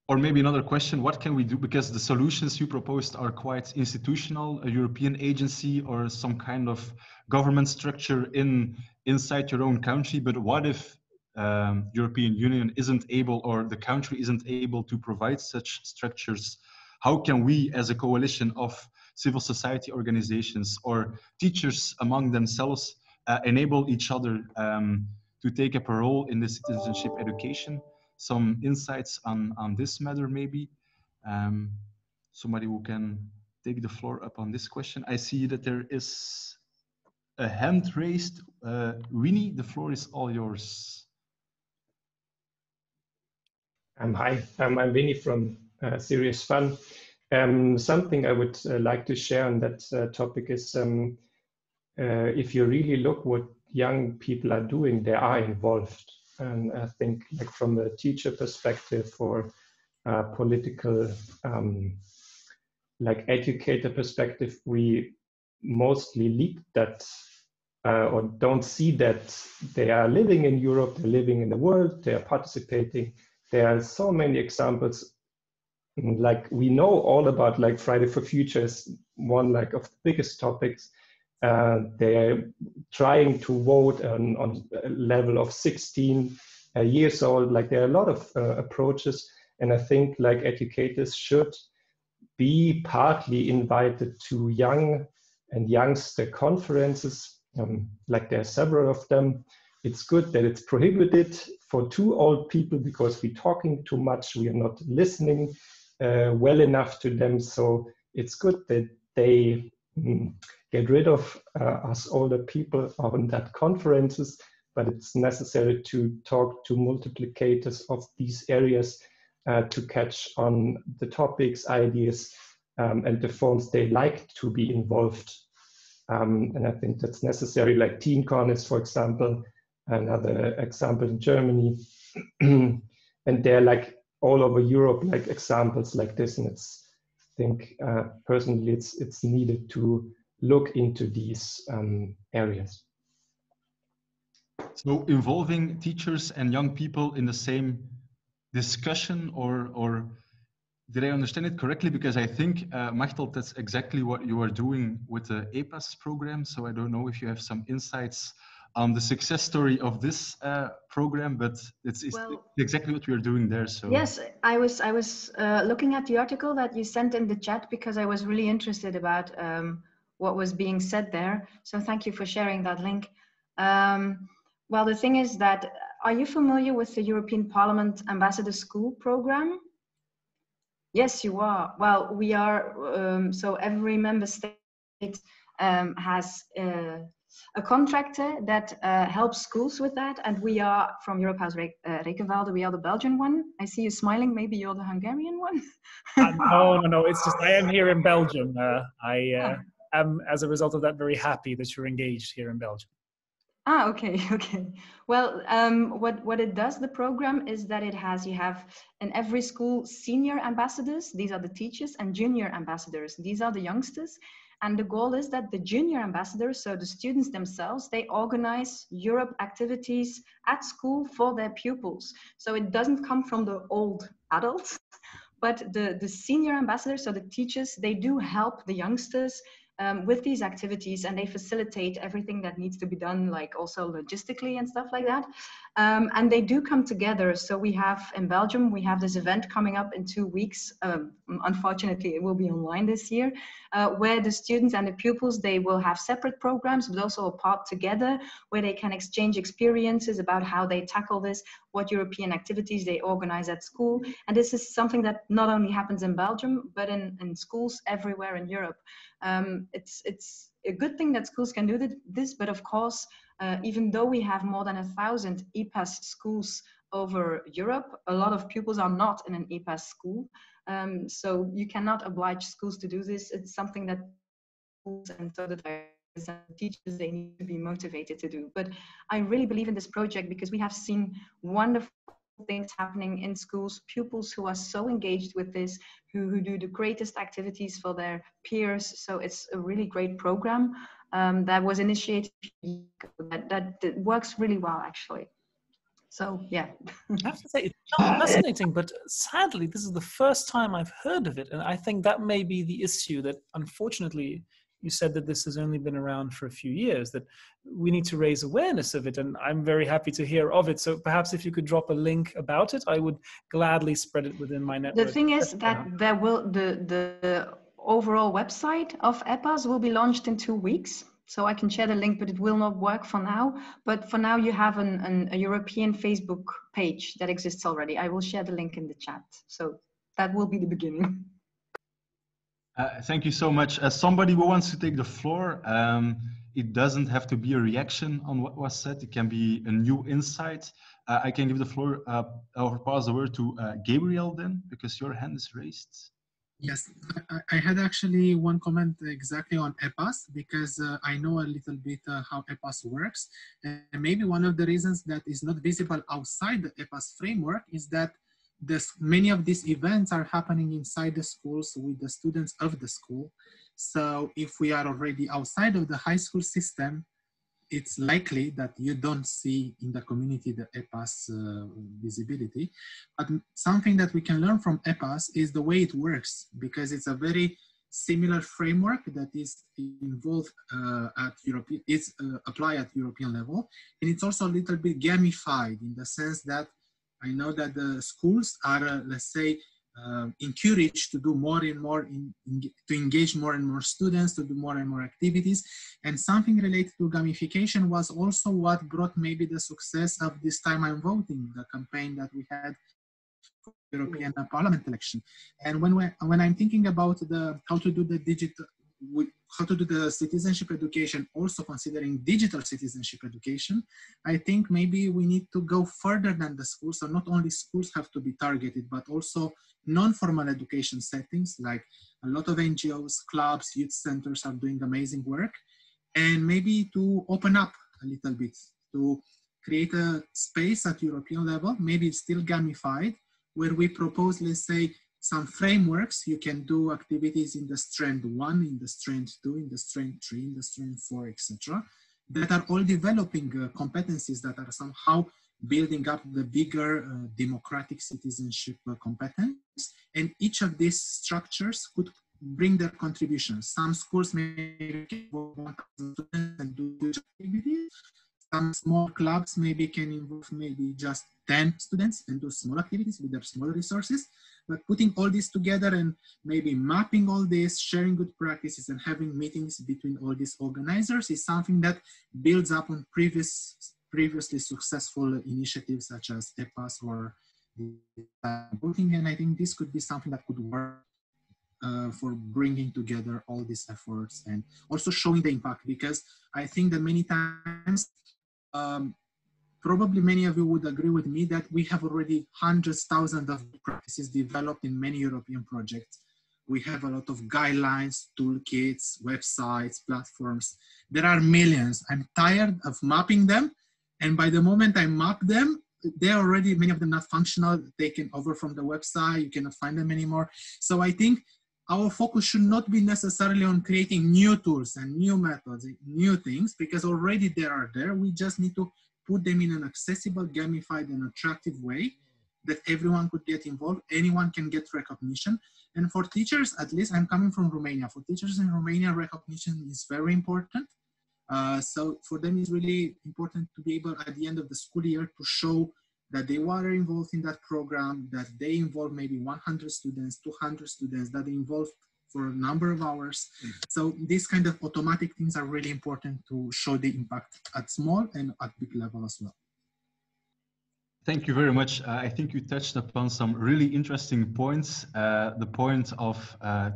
Or maybe another question, what can we do? Because the solutions you proposed are quite institutional, a European agency or some kind of government structure inside your own country. But what if European Union isn't able, or the country isn't able to provide such structures? How can we, as a coalition of civil society organizations or teachers among themselves, enable each other to take up a role in the citizenship education? Some insights on this matter, maybe. Somebody who can take the floor up on this question. I see that there is a hand raised. Winnie, the floor is all yours. Hi, I'm Winnie from Serious Fun. Something I would like to share on that topic is if you really look what young people are doing, they are involved. And I think, like from a teacher perspective or political, like educator perspective, we mostly leave that or don't see that they are living in Europe, they're living in the world, they are participating. There are so many examples. Like we know all about like Friday for Future is one like of the biggest topics. They're trying to vote on a level of 16 years old. Like there are a lot of approaches, and I think like educators should be partly invited to young and youngster conferences. Like there are several of them. It's good that it's prohibited for too old people because we're talking too much. We are not listening well enough to them. So it's good that they get rid of us older people on that conferences, but it's necessary to talk to multiplicators of these areas to catch on the topics, ideas, and the forms they like to be involved. And I think that's necessary, like TeenCon is, for example, another example in Germany. And they're like all over Europe, like examples like this. And it's, I think personally, it's needed to look into these areas. So involving teachers and young people in the same discussion, or did I understand it correctly? Because I think, Machtel, that's exactly what you are doing with the EPAS program. So I don't know if you have some insights on the success story of this program, but it's exactly what we are doing there. So yes, I was looking at the article that you sent in the chat because I was really interested about what was being said there. So thank you for sharing that link. Well, the thing is that, are you familiar with the European Parliament Ambassador School program? Yes, you are. Well, we are, so every member state has a contractor that helps schools with that. And we are from Europa's Rekenwalde, we are the Belgian one. I see you smiling, maybe you're the Hungarian one? No, it's just, I am here in Belgium. I am, as a result of that, very happy that you're engaged here in Belgium. Ah, okay. Well, what it does, the program, is that you have in every school senior ambassadors, these are the teachers, and junior ambassadors, these are the youngsters. And the goal is that the junior ambassadors, so the students themselves, they organize Europe activities at school for their pupils. So it doesn't come from the old adults, but the senior ambassadors, so the teachers, they do help the youngsters with these activities, and they facilitate everything that needs to be done, like also logistically and stuff like that. And they do come together. So we have in Belgium, we have this event coming up in 2 weeks. Unfortunately, it will be online this year, where the students and the pupils, they will have separate programs, but also a part together where they can exchange experiences about how they tackle this, what European activities they organize at school. And this is something that not only happens in Belgium, but in schools everywhere in Europe. It's a good thing that schools can do this, but of course, even though we have more than 1,000 EPAS schools over Europe, a lot of pupils are not in an EPAS school. So you cannot oblige schools to do this. It's something that schools and so the teachers, they need to be motivated to do. But I really believe in this project because we have seen wonderful things happening in schools, pupils who are so engaged with this, who do the greatest activities for their peers. So it's a really great program that was initiated that works really well, actually. So yeah. I have to say, it sounds fascinating, but sadly, this is the first time I've heard of it. And I think that may be the issue, that unfortunately, you said that this has only been around for a few years, that we need to raise awareness of it. And I'm very happy to hear of it. So perhaps if you could drop a link about it, I would gladly spread it within my network. The thing is that there will, the overall website of EPAS will be launched in 2 weeks. So I can share the link, but it will not work for now. But for now, you have a European Facebook page that exists already. I will share the link in the chat. So that will be the beginning. Thank you so much. As somebody who wants to take the floor, it doesn't have to be a reaction on what was said. It can be a new insight. I can give the floor or pass the word to Gabriel then, because your hand is raised. Yes, I had actually one comment exactly on EPAS, because I know a little bit how EPAS works. And maybe one of the reasons that is not visible outside the EPAS framework is that many of these events are happening inside the schools with the students of the school. So if we are already outside of the high school system, it's likely that you don't see in the community the EPAS visibility. But something that we can learn from EPAS is the way it works, because it's a very similar framework that is involved at European, it's applied at European level. And it's also a little bit gamified in the sense that I know that the schools are, let's say, encouraged to do more and more, to engage more and more students, to do more and more activities. And something related to gamification was also what brought maybe the success of This Time I'm Voting, the campaign that we had for the European Parliament election. And when I'm thinking about how to do the citizenship education, also considering digital citizenship education, I think maybe we need to go further than the schools. So not only schools have to be targeted, but also non-formal education settings, like a lot of NGOs, clubs, youth centers are doing amazing work. And maybe to open up a little bit, to create a space at European level, maybe it's still gamified, where we propose, let's say, some frameworks. You can do activities in the strand 1, in the strand 2, in the strand 3, in the strand 4, etc. that are all developing competencies that are somehow building up the bigger democratic citizenship competence. And each of these structures could bring their contributions. Some schools may involve 1,000 students and do activities. Some small clubs maybe can involve maybe just 10 students and do small activities with their small resources. But putting all this together and maybe mapping all this, sharing good practices and having meetings between all these organizers is something that builds up on previously successful initiatives such as EPAS or voting. And I think this could be something that could work for bringing together all these efforts and also showing the impact, because I think that many times, probably many of you would agree with me that we have already hundreds, thousands of practices developed in many European projects. We have a lot of guidelines, toolkits, websites, platforms. There are millions. I'm tired of mapping them. And by the moment I map them, they're already, many of them not functional, taken over from the website, you cannot find them anymore. So I think our focus should not be necessarily on creating new tools and new methods, new things, because already they are there. We just need to put them in an accessible, gamified, and attractive way that everyone could get involved, anyone can get recognition. And for teachers, at least, I'm coming from Romania. For teachers in Romania, recognition is very important. So for them, it's really important to be able at the end of the school year to show that they were involved in that program, that they involved maybe 100 students, 200 students, that they involved for a number of hours. So these kind of automatic things are really important to show the impact at small and at big level as well. Thank you very much. I think you touched upon some really interesting points. The point of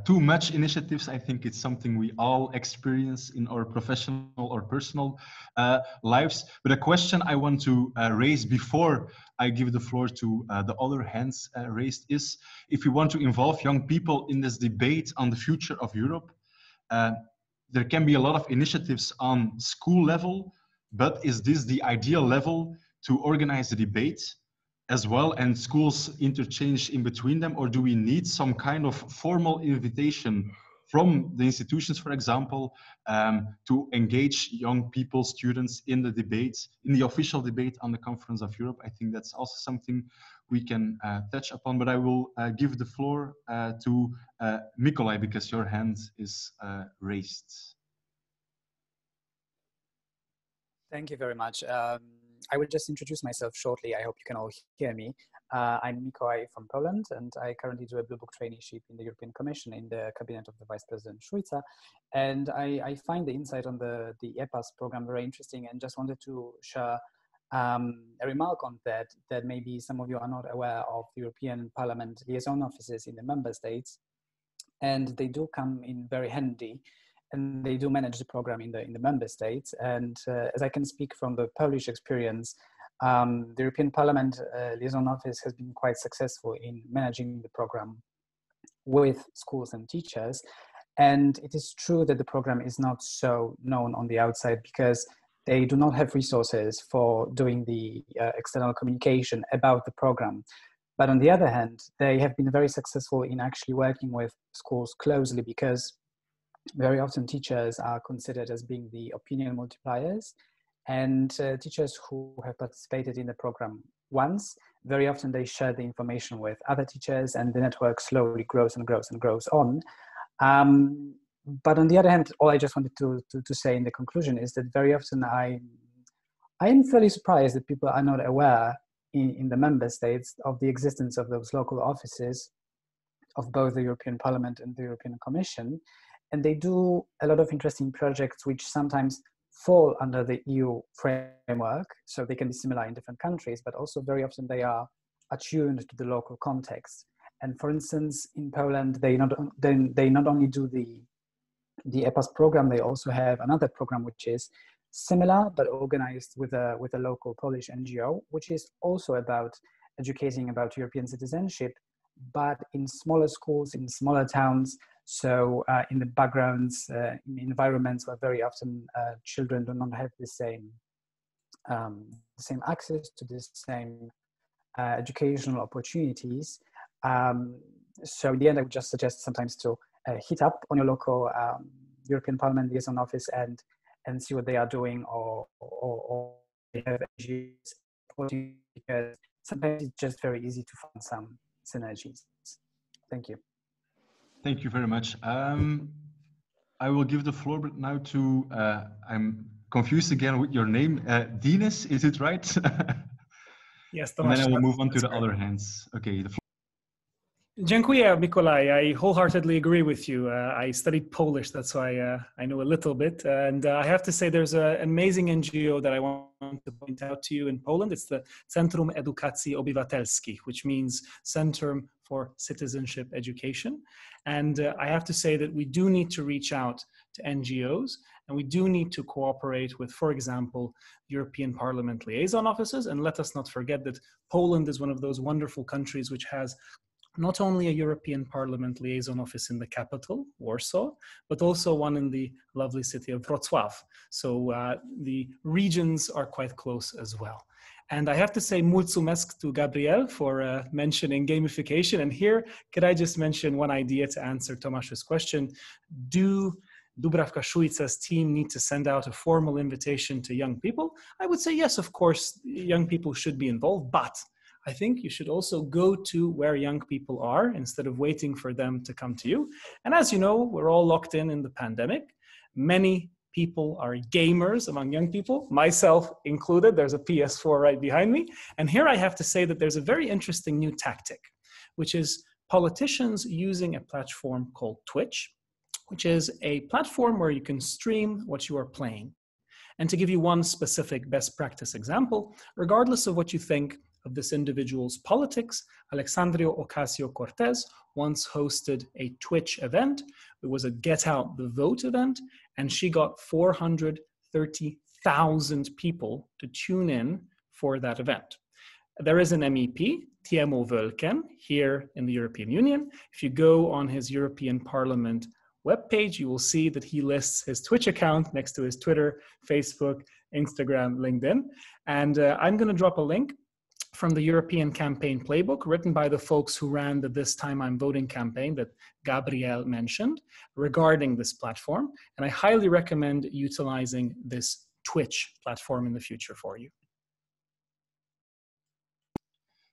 too much initiatives, I think it's something we all experience in our professional or personal lives. But a question I want to raise before I give the floor to the other hands raised is, if we want to involve young people in this debate on the future of Europe, there can be a lot of initiatives on school level, but is this the ideal level to organize the debate as well, and schools interchange in between them? Or do we need some kind of formal invitation from the institutions, for example, to engage young people, students in the debates, in the official debate on the Conference of Europe? I think that's also something we can touch upon, but I will give the floor to Mikolaj, because your hand is raised. Thank you very much. I will just introduce myself shortly. I hope you can all hear me. I'm Mikołaj from Poland, and I currently do a Blue Book traineeship in the European Commission in the cabinet of the Vice President Šuica. And I find the insight on the EPAS program very interesting, and just wanted to share a remark on that maybe some of you are not aware of the European Parliament liaison offices in the member states, and they do come in very handy. And they do manage the program in the member states. And as I can speak from the Polish experience, the European Parliament liaison office has been quite successful in managing the program with schools and teachers. And it is true that the program is not so known on the outside because they do not have resources for doing the external communication about the program. But on the other hand, they have been very successful in actually working with schools closely, because very often teachers are considered as being the opinion multipliers, and teachers who have participated in the program once, very often they share the information with other teachers, and the network slowly grows and grows and grows on. But on the other hand, all I just wanted to say in the conclusion is that very often I am fairly surprised that people are not aware in the member states of the existence of those local offices of both the European Parliament and the European Commission. And they do a lot of interesting projects which sometimes fall under the EU framework, so they can be similar in different countries, but also very often they are attuned to the local context. And for instance, in Poland, they not only do the EPAS program, they also have another program which is similar but organized with a local Polish NGO, which is also about educating about European citizenship, but in smaller schools, in smaller towns. So in the backgrounds, in environments where very often children do not have the same access to the same educational opportunities. So in the end, I would just suggest sometimes to hit up on your local European Parliament liaison office and see what they are doing, or they have NGOs supporting, because sometimes it's just very easy to find some synergies. Thank you. Thank you very much. I will give the floor now to, I'm confused again with your name, Dines, is it right? Yes, and then I will move on to the correct. other hands. Okay. The floor. Dziękuję, Mikołaj. I wholeheartedly agree with you. I studied Polish, that's why I know a little bit. And I have to say there's an amazing NGO that I want to point out to you in Poland. It's the Centrum Edukacji Obywatelskich, which means Center for Citizenship Education. And I have to say that we do need to reach out to NGOs, and we do need to cooperate with, for example, European Parliament liaison offices. And let us not forget that Poland is one of those wonderful countries which has not only a European Parliament liaison office in the capital, Warsaw, but also one in the lovely city of Wrocław. So the regions are quite close as well. And I have to say mulțumesc to Gabriel for mentioning gamification. And here, could I just mention one idea to answer Tomasz's question? Do Dubravka Šuica's team need to send out a formal invitation to young people? I would say yes, of course, young people should be involved, but I think you should also go to where young people are instead of waiting for them to come to you. And as you know, we're all locked in the pandemic. Many people are gamers among young people, myself included. There's a PS4 right behind me. And here I have to say that there's a very interesting new tactic, which is politicians using a platform called Twitch, which is a platform where you can stream what you are playing. And to give you one specific best practice example, regardless of what you think of this individual's politics, Alexandria Ocasio-Cortez once hosted a Twitch event. It was a Get Out the Vote event, and she got 430,000 people to tune in for that event. There is an MEP, Timo Völken, here in the European Union. If you go on his European Parliament webpage, you will see that he lists his Twitch account next to his Twitter, Facebook, Instagram, LinkedIn. And I'm going to drop a link from the European Campaign Playbook, written by the folks who ran the This Time I'm Voting campaign that Gabriel mentioned regarding this platform. And I highly recommend utilizing this Twitch platform in the future for you.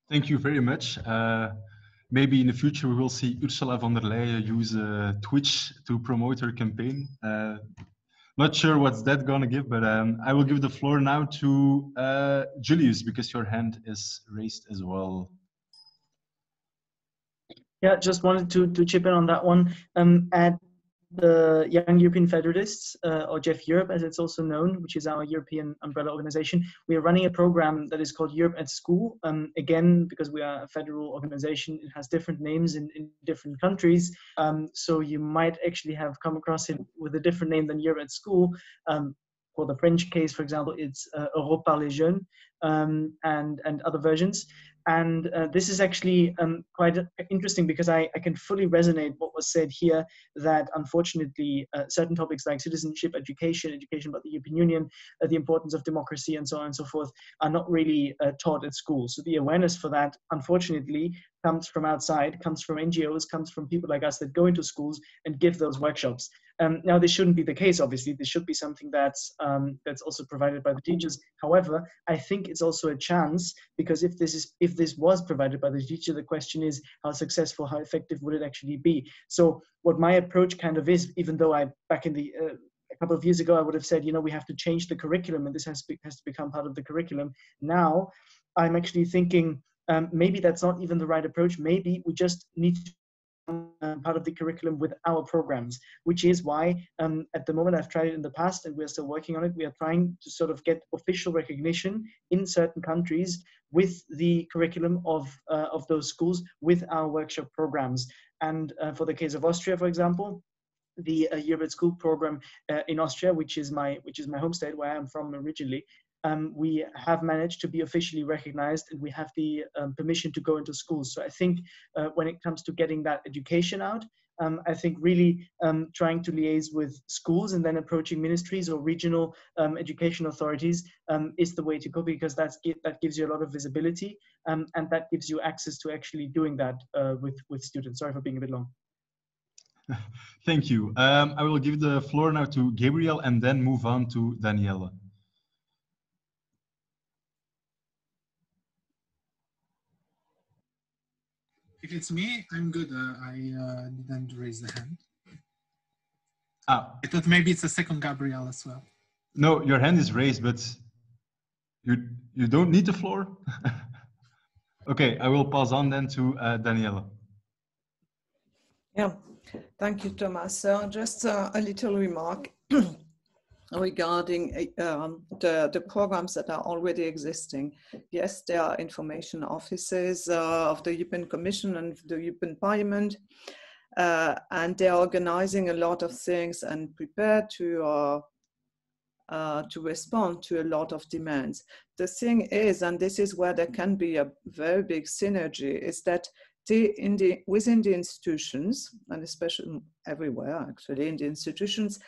Thank you very much. Maybe in the future we will see Ursula von der Leyen use Twitch to promote her campaign. Not sure what's that gonna give, but I will give the floor now to Julius, because your hand is raised as well. Yeah, just wanted to chip in on that one. At the Young European Federalists, or JEF Europe, as it's also known, which is our European umbrella organization, we are running a program that is called Europe at School. Again, because we are a federal organization, it has different names in different countries. So you might actually have come across it with a different name than Europe at School. For the French case, for example, it's Europe par les jeunes, and other versions. And this is actually quite interesting because I can fully resonate what was said here, that unfortunately certain topics like citizenship, education about the European Union, the importance of democracy and so on and so forth are not really taught at school. So the awareness for that, unfortunately, comes from outside, comes from NGOs, comes from people like us that go into schools and give those workshops. Now, this shouldn't be the case, obviously. This should be something that's also provided by the teachers. However, I think it's also a chance, because if this was provided by the teacher, the question is how successful, how effective would it actually be? So what my approach kind of is, even though back in the a couple of years ago, I would have said, we have to change the curriculum and this has to become part of the curriculum. Now, I'm actually thinking maybe that's not even the right approach. Maybe we just need to part of the curriculum with our programs, which is why at the moment I've tried it in the past and we're still working on it. We are trying to sort of get official recognition in certain countries with the curriculum of those schools with our workshop programs. And for the case of Austria, for example, the Year School program in Austria, which is my home state where I'm from originally, we have managed to be officially recognized and we have the permission to go into schools. So I think when it comes to getting that education out, I think really trying to liaise with schools and then approaching ministries or regional education authorities is the way to go, because that gives you a lot of visibility and that gives you access to actually doing that with students. Sorry for being a bit long. Thank you. I will give the floor now to Gabriel and then move on to Daniela. If it's me, I'm good. I didn't raise the hand. I thought maybe it's a second Gabriel as well. No, your hand is raised, but you don't need the floor. Okay, I will pass on then to Daniela. Yeah, thank you, Thomas. So just a little remark regarding the programs that are already existing. Yes, there are information offices of the European Commission and the European Parliament, and they're organizing a lot of things and prepared to respond to a lot of demands. The thing is, and this is where there can be a very big synergy, is that within the institutions, and especially everywhere actually in the institutions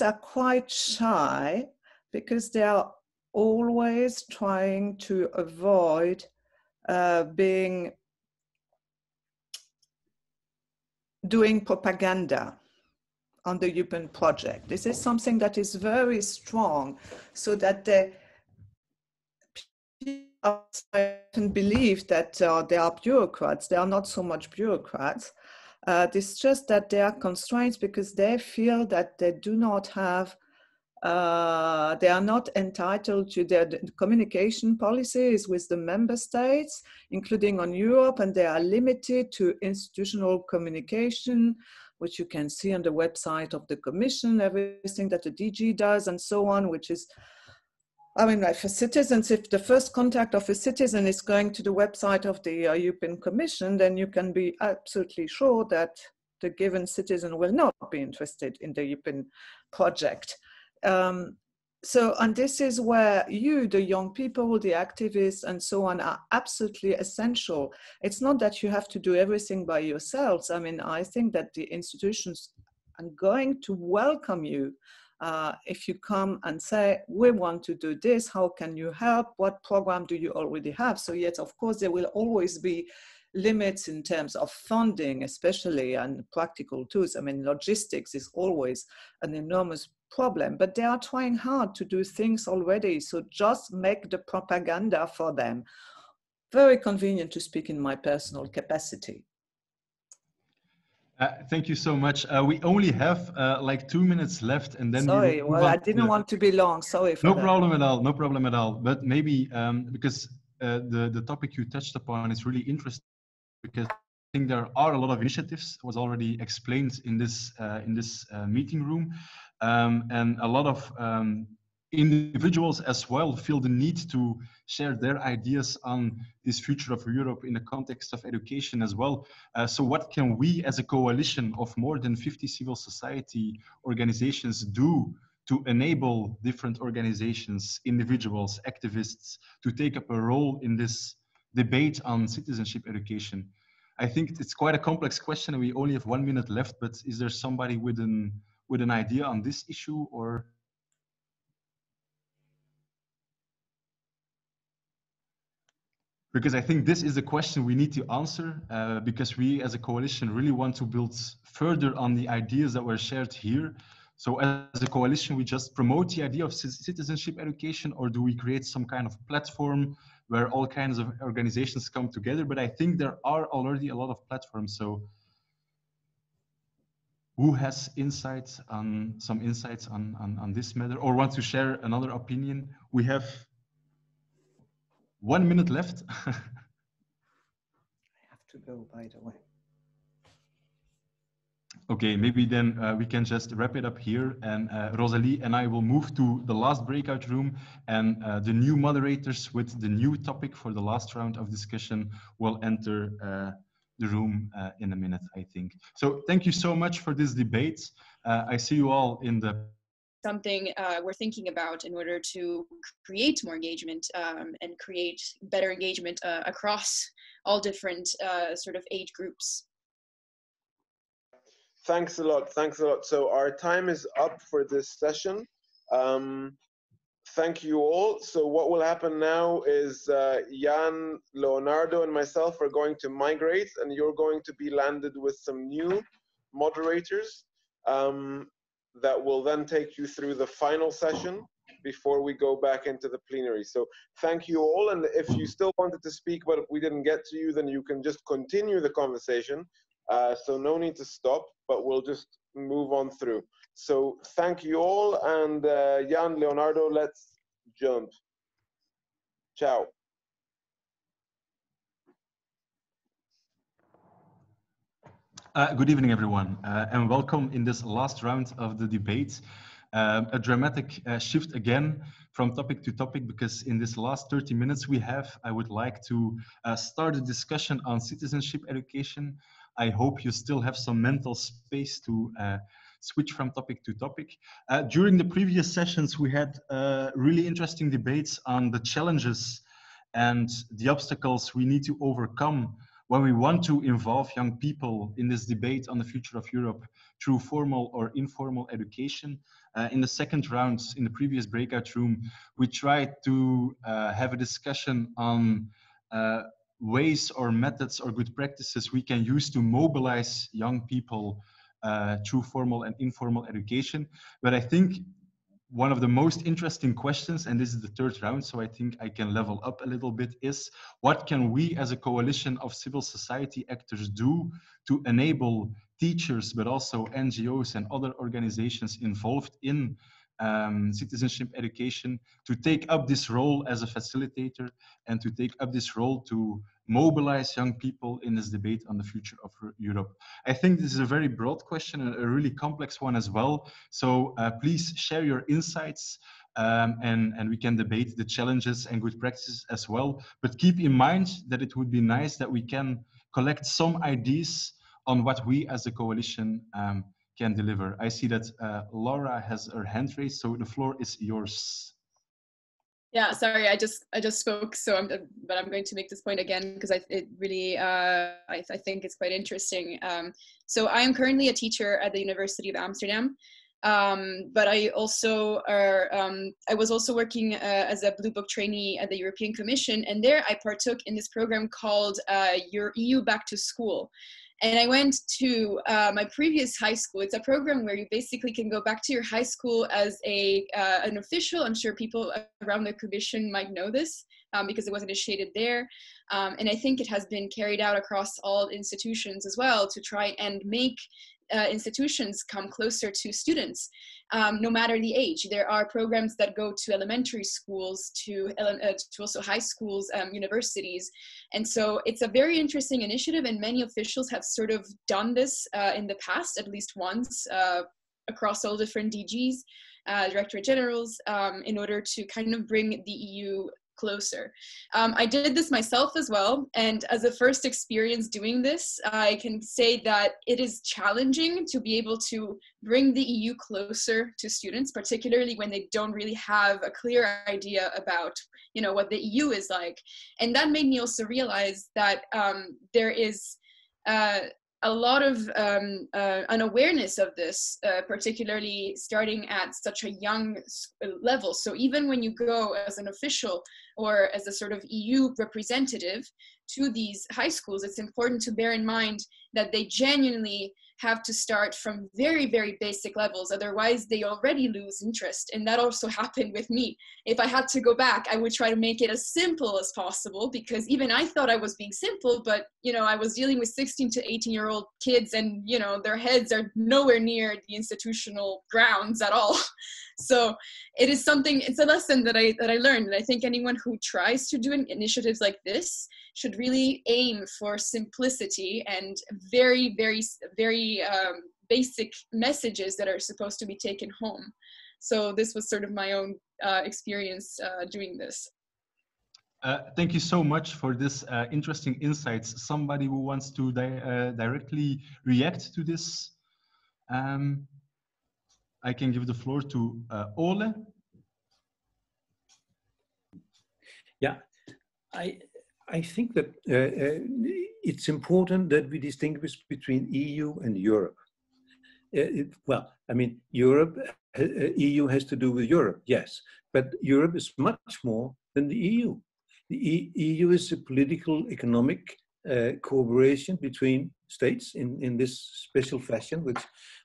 are quite shy because they are always trying to avoid doing propaganda on the European project. This is something that is very strong, so that they can believe that they are bureaucrats. They are not so much bureaucrats. It's just that they are constrained because they feel that they do not have, they are not entitled to their communication policies with the member states, including on Europe, and they are limited to institutional communication, which you can see on the website of the Commission, everything that the DG does and so on, which is, I mean, like for citizens, if the first contact of a citizen is going to the website of the European Commission, then you can be absolutely sure that the given citizen will not be interested in the European project. And this is where you, the young people, the activists and so on, are absolutely essential. It's not that you have to do everything by yourselves. I mean, I think that the institutions are going to welcome you if you come and say, we want to do this, how can you help? What program do you already have? So yes, of course, there will always be limits in terms of funding, especially, and practical tools. I mean, logistics is always an enormous problem, but they are trying hard to do things already. So just make the propaganda for them. Very convenient to speak in my personal capacity. Thank you so much. We only have like 2 minutes left, and then sorry, well, I didn't want to be long. Sorry for no that. problem at all. No problem at all. But maybe because the topic you touched upon is really interesting, because I think there are a lot of initiatives. Was already explained in this meeting room, and a lot of individuals as well feel the need to share their ideas on this future of Europe in the context of education as well. So what can we as a coalition of more than 50 civil society organizations do to enable different organizations, individuals, activists to take up a role in this debate on citizenship education? I think it's quite a complex question and we only have 1 minute left, but is there somebody with an idea on this issue or? Because I think this is the question we need to answer because we as a coalition really want to build further on the ideas that were shared here. So as a coalition, we just promote the idea of citizenship education, or do we create some kind of platform where all kinds of organizations come together? But I think there are already a lot of platforms. So who has insights on this matter or want to share another opinion? We have 1 minute left. I have to go, by the way. Okay, maybe then we can just wrap it up here, and Rosalie and I will move to the last breakout room, and the new moderators with the new topic for the last round of discussion will enter the room in a minute, I think. So thank you so much for this debate. I see you all in the something we're thinking about in order to create more engagement and create better engagement across all different sort of age groups. Thanks a lot. Thanks a lot. So our time is up for this session. Thank you all. So what will happen now is Jan, Leonardo, and myself are going to migrate, and you're going to be landed with some new moderators that will then take you through the final session before we go back into the plenary. So thank you all. And if you still wanted to speak, but if we didn't get to you, then you can just continue the conversation. So no need to stop, but we'll just move on through. So thank you all, and Jan, Leonardo, let's jump. Ciao. Good evening, everyone, and welcome in this last round of the debate. A dramatic shift again from topic to topic, because in this last 30 minutes we have, I would like to start a discussion on citizenship education. I hope you still have some mental space to switch from topic to topic. During the previous sessions, we had really interesting debates on the challenges and the obstacles we need to overcome when we want to involve young people in this debate on the future of Europe through formal or informal education. In the second round, in the previous breakout room, we tried to have a discussion on ways or methods or good practices we can use to mobilize young people through formal and informal education. But I think one of the most interesting questions, and this is the third round, so I think I can level up a little bit, is what can we as a coalition of civil society actors do to enable teachers, but also NGOs and other organizations involved in citizenship education to take up this role as a facilitator and to take up this role to mobilize young people in this debate on the future of Europe? I think this is a very broad question and a really complex one as well. So please share your insights and we can debate the challenges and good practices as well. But keep in mind that it would be nice that we can collect some ideas on what we as a coalition can deliver. I see that Laura has her hand raised, so the floor is yours. Yeah, sorry, I just spoke, so but I'm going to make this point again because it really I think it's quite interesting. So I am currently a teacher at the University of Amsterdam, but I also I was also working as a Blue Book trainee at the European Commission, and there I partook in this program called Your EU Back to School. And I went to my previous high school. It's a program where you basically can go back to your high school as an official. I'm sure people around the commission might know this because it was initiated there. And I think it has been carried out across all institutions as well to try and make institutions come closer to students, no matter the age. There are programs that go to elementary schools, to also high schools, universities. And so it's a very interesting initiative, and many officials have sort of done this in the past, at least once, across all different DGs, Directorate Generals, in order to kind of bring the EU closer. I did this myself as well, and as a first experience doing this, I can say that it is challenging to be able to bring the EU closer to students, particularly when they don't really have a clear idea about, you know, what the EU is like. And that made me also realize that there is a lot of unawareness of this, particularly starting at such a young level. So even when you go as an official or as a sort of EU representative to these high schools, it's important to bear in mind that they genuinely have to start from very, very basic levels. Otherwise, they already lose interest. And that also happened with me. If I had to go back, I would try to make it as simple as possible, because even I thought I was being simple, but, you know, I was dealing with 16 to 18-year-old kids, and, you know, their heads are nowhere near the institutional grounds at all. So it is something, it's a lesson that I learned. And I think anyone who tries to do initiatives like this should really aim for simplicity and very, very, very basic messages that are supposed to be taken home. So this was sort of my own experience doing this. Thank you so much for this interesting insights. Somebody who wants to directly react to this? I can give the floor to Ole. Yeah, I think that it's important that we distinguish between EU and Europe. Well, I mean, Europe, EU has to do with Europe, yes, but Europe is much more than the EU. The EU is a political, economic cooperation between states in this special fashion,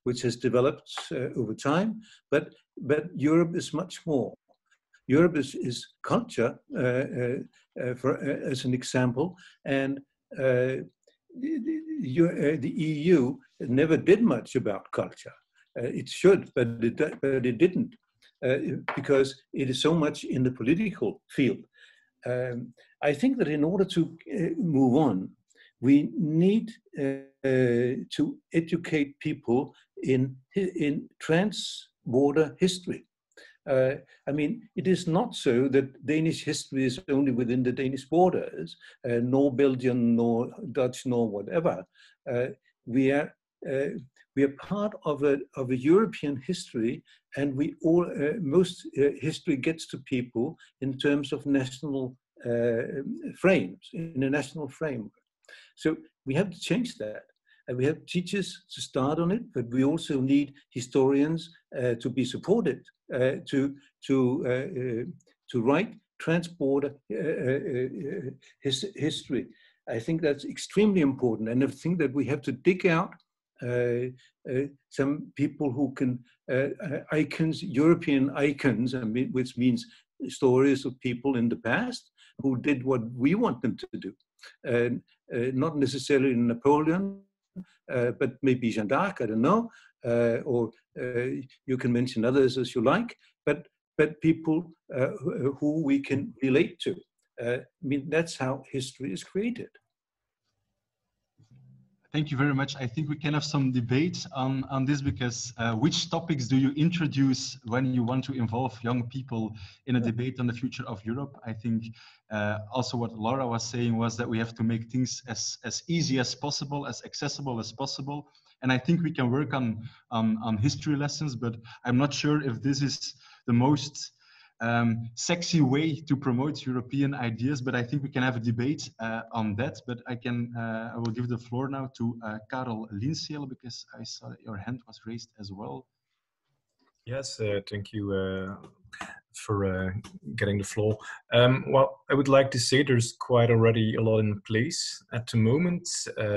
which has developed over time. But Europe is much more. Europe is culture, as an example, and the EU never did much about culture. It should, but it didn't, because it is so much in the political field. I think that in order to move on, we need to educate people in trans-border history. I mean, it is not so that Danish history is only within the Danish borders, nor Belgian, nor Dutch, nor whatever. We are part of a European history, and most history gets to people in terms of national frames, in a national framework. So we have to change that. We have teachers to start on it, but we also need historians to be supported to write trans-border history. I think that's extremely important, and I think that we have to dig out some people who can icons, European icons, which means stories of people in the past who did what we want them to do, not necessarily Napoleon. But maybe Jeanne d'Arc, I don't know, or you can mention others as you like, but people who we can relate to. I mean, that's how history is created. Thank you very much. I think we can have some debate on this, because which topics do you introduce when you want to involve young people in a debate on the future of Europe? I think also what Laura was saying was that we have to make things as easy as possible, as accessible as possible. And I think we can work on history lessons, but I'm not sure if this is the most sexy way to promote European ideas, but I think we can have a debate on that. But I will give the floor now to Karel Linseel, because I saw that your hand was raised as well. Yes, thank you for getting the floor. Well, I would like to say there's quite already a lot in place. At the moment,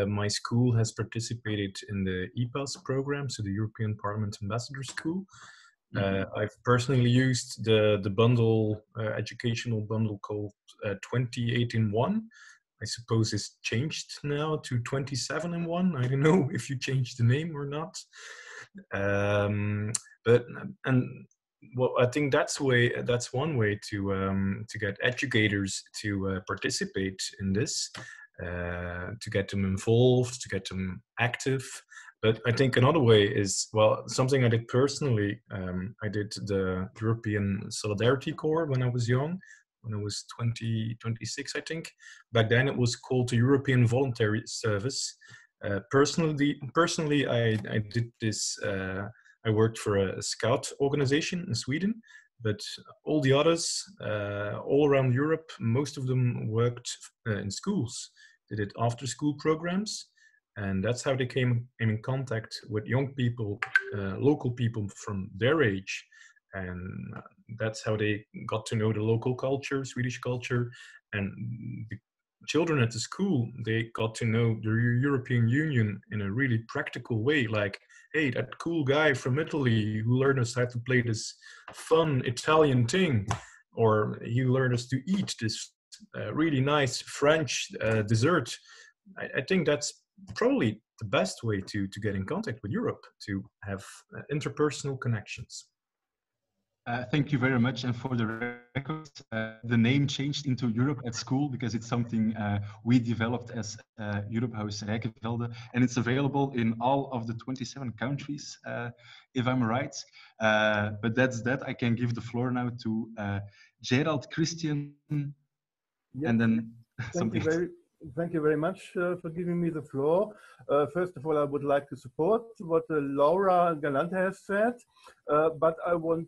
my school has participated in the EPAS program, so the European Parliament Ambassador School. I've personally used the bundle, educational bundle called 28-in-1. I suppose it's changed now to 27-in-1. I don't know if you changed the name or not. Well, I think that's one way to get educators to participate in this, to get them involved, to get them active. But I think another way is, well, something I did personally. I did the European Solidarity Corps when I was young. when I was 26, I think. Back then it was called the European Voluntary Service. Personally, I did this, I worked for a scout organization in Sweden, but all the others, all around Europe, most of them worked in schools. They did after school programs. And that's how they came in contact with young people, local people from their age. And that's how they got to know the local culture, Swedish culture. And the children at the school, they got to know the European Union in a really practical way. Like, hey, that cool guy from Italy who learned us how to play this fun Italian thing. Or he learned us to eat this really nice French dessert. I think that's probably the best way to get in contact with Europe, to have interpersonal connections. Thank you very much. And for the record, the name changed into Europe at School because it's something we developed as Europahuis Rijkenvelde, and it's available in all of the 27 countries, if I'm right. But that's that. I can give the floor now to Gerald, Christian, and then something. Thank you very much for giving me the floor. First of all, I would like to support what Laura Galante has said, but I want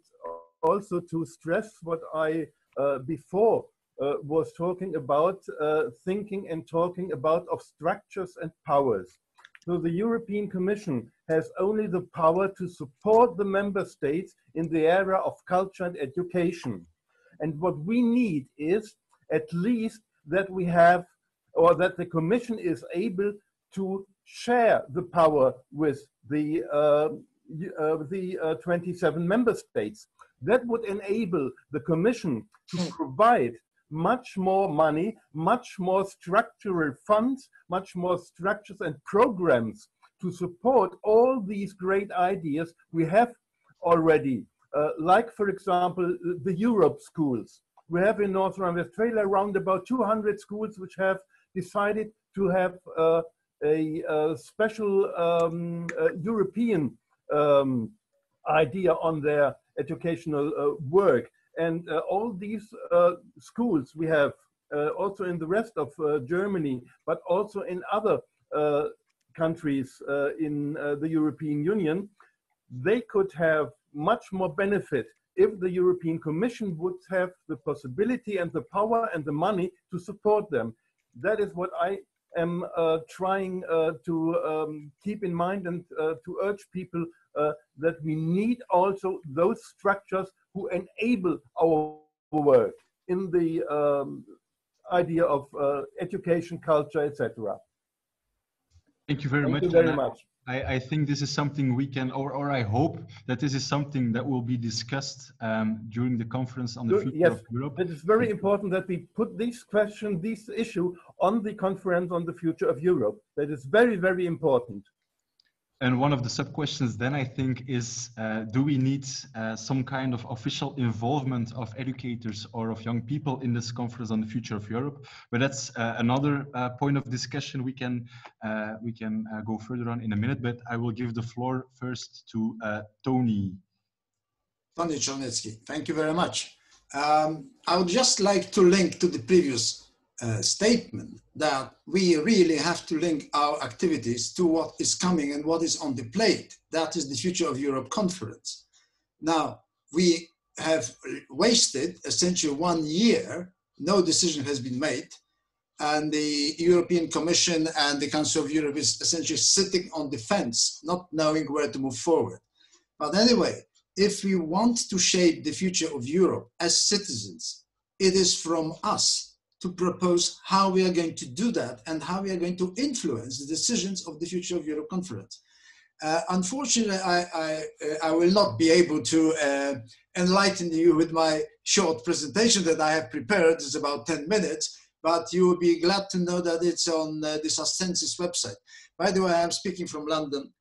also to stress what I before was talking about, thinking and talking about of structures and powers. So the European Commission has only the power to support the member states in the area of culture and education. And what we need is at least that we have, or that the Commission is able to share the power with the 27 member states. That would enable the Commission to provide much more money, much more structural funds, much more structures and programs to support all these great ideas we have already. Like, for example, the Europe schools. We have in North Rhine-Westphalia around about 200 schools which have decided to have a special European idea on their educational work. And all these schools we have also in the rest of Germany, but also in other countries in the European Union, they could have much more benefit if the European Commission would have the possibility and the power and the money to support them. That is what I am trying to keep in mind and to urge people that we need also those structures who enable our work in the idea of education, culture, etc. Thank you very much. Thank you very much. I think this is something we can, or I hope that this is something that will be discussed during the conference on the future of Europe. It is very important that we put this question, this issue on the conference on the future of Europe. That is very, very important. And one of the sub-questions then I think is, do we need some kind of official involvement of educators or of young people in this conference on the future of Europe? But that's another point of discussion we can go further on in a minute, but I will give the floor first to Tony. Tony Czarnecki, thank you very much. I would just like to link to the previous statement that we really have to link our activities to what is coming and what is on the plate. That is the Future of Europe conference. Now, we have wasted essentially 1 year, no decision has been made, and the European Commission and the Council of Europe is essentially sitting on the fence, not knowing where to move forward. But anyway, if we want to shape the future of Europe as citizens, it is from us to propose how we are going to do that and how we are going to influence the decisions of the Future of Europe conference. Unfortunately, I will not be able to enlighten you with my short presentation that I have prepared. It's about 10 minutes, but you will be glad to know that it's on the Assemblies website. By the way, I'm speaking from London.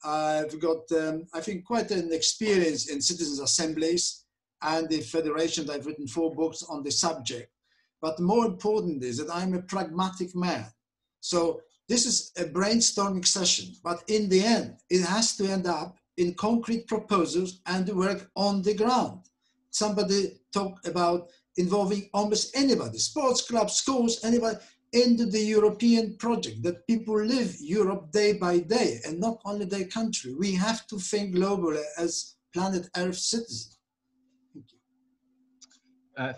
I've got, I think, quite an experience in citizens' assemblies and the federation. I've written 4 books on the subject. But more important is that I'm a pragmatic man. So this is a brainstorming session, but in the end, it has to end up in concrete proposals and work on the ground. Somebody talked about involving almost anybody, sports clubs, schools, anybody, into the European project, that people live Europe day by day and not only their country. We have to think globally as planet Earth citizens.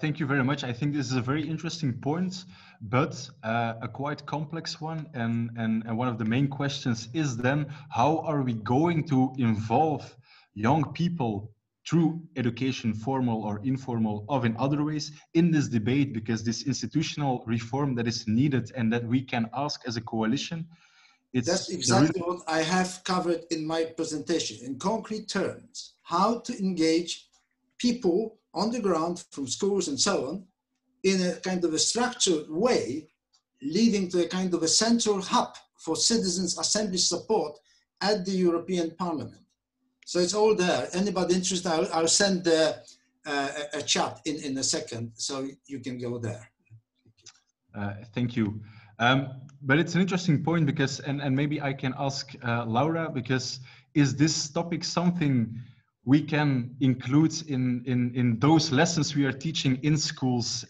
Thank you very much. I think this is a very interesting point, but a quite complex one. And one of the main questions is then, how are we going to involve young people through education, formal or informal, or in other ways, in this debate? Because this institutional reform that is needed and that we can ask as a coalition, that's exactly what I have covered in my presentation, in concrete terms, how to engage people on the ground from schools and so on in a kind of a structured way, leading to a kind of a central hub for citizens' assembly support at the European Parliament. So it's all there. Anybody interested, I'll send a chat in a second, so you can go there. Thank you. But it's an interesting point because, and maybe I can ask Laura, because is this topic something we can include in those lessons we are teaching in schools,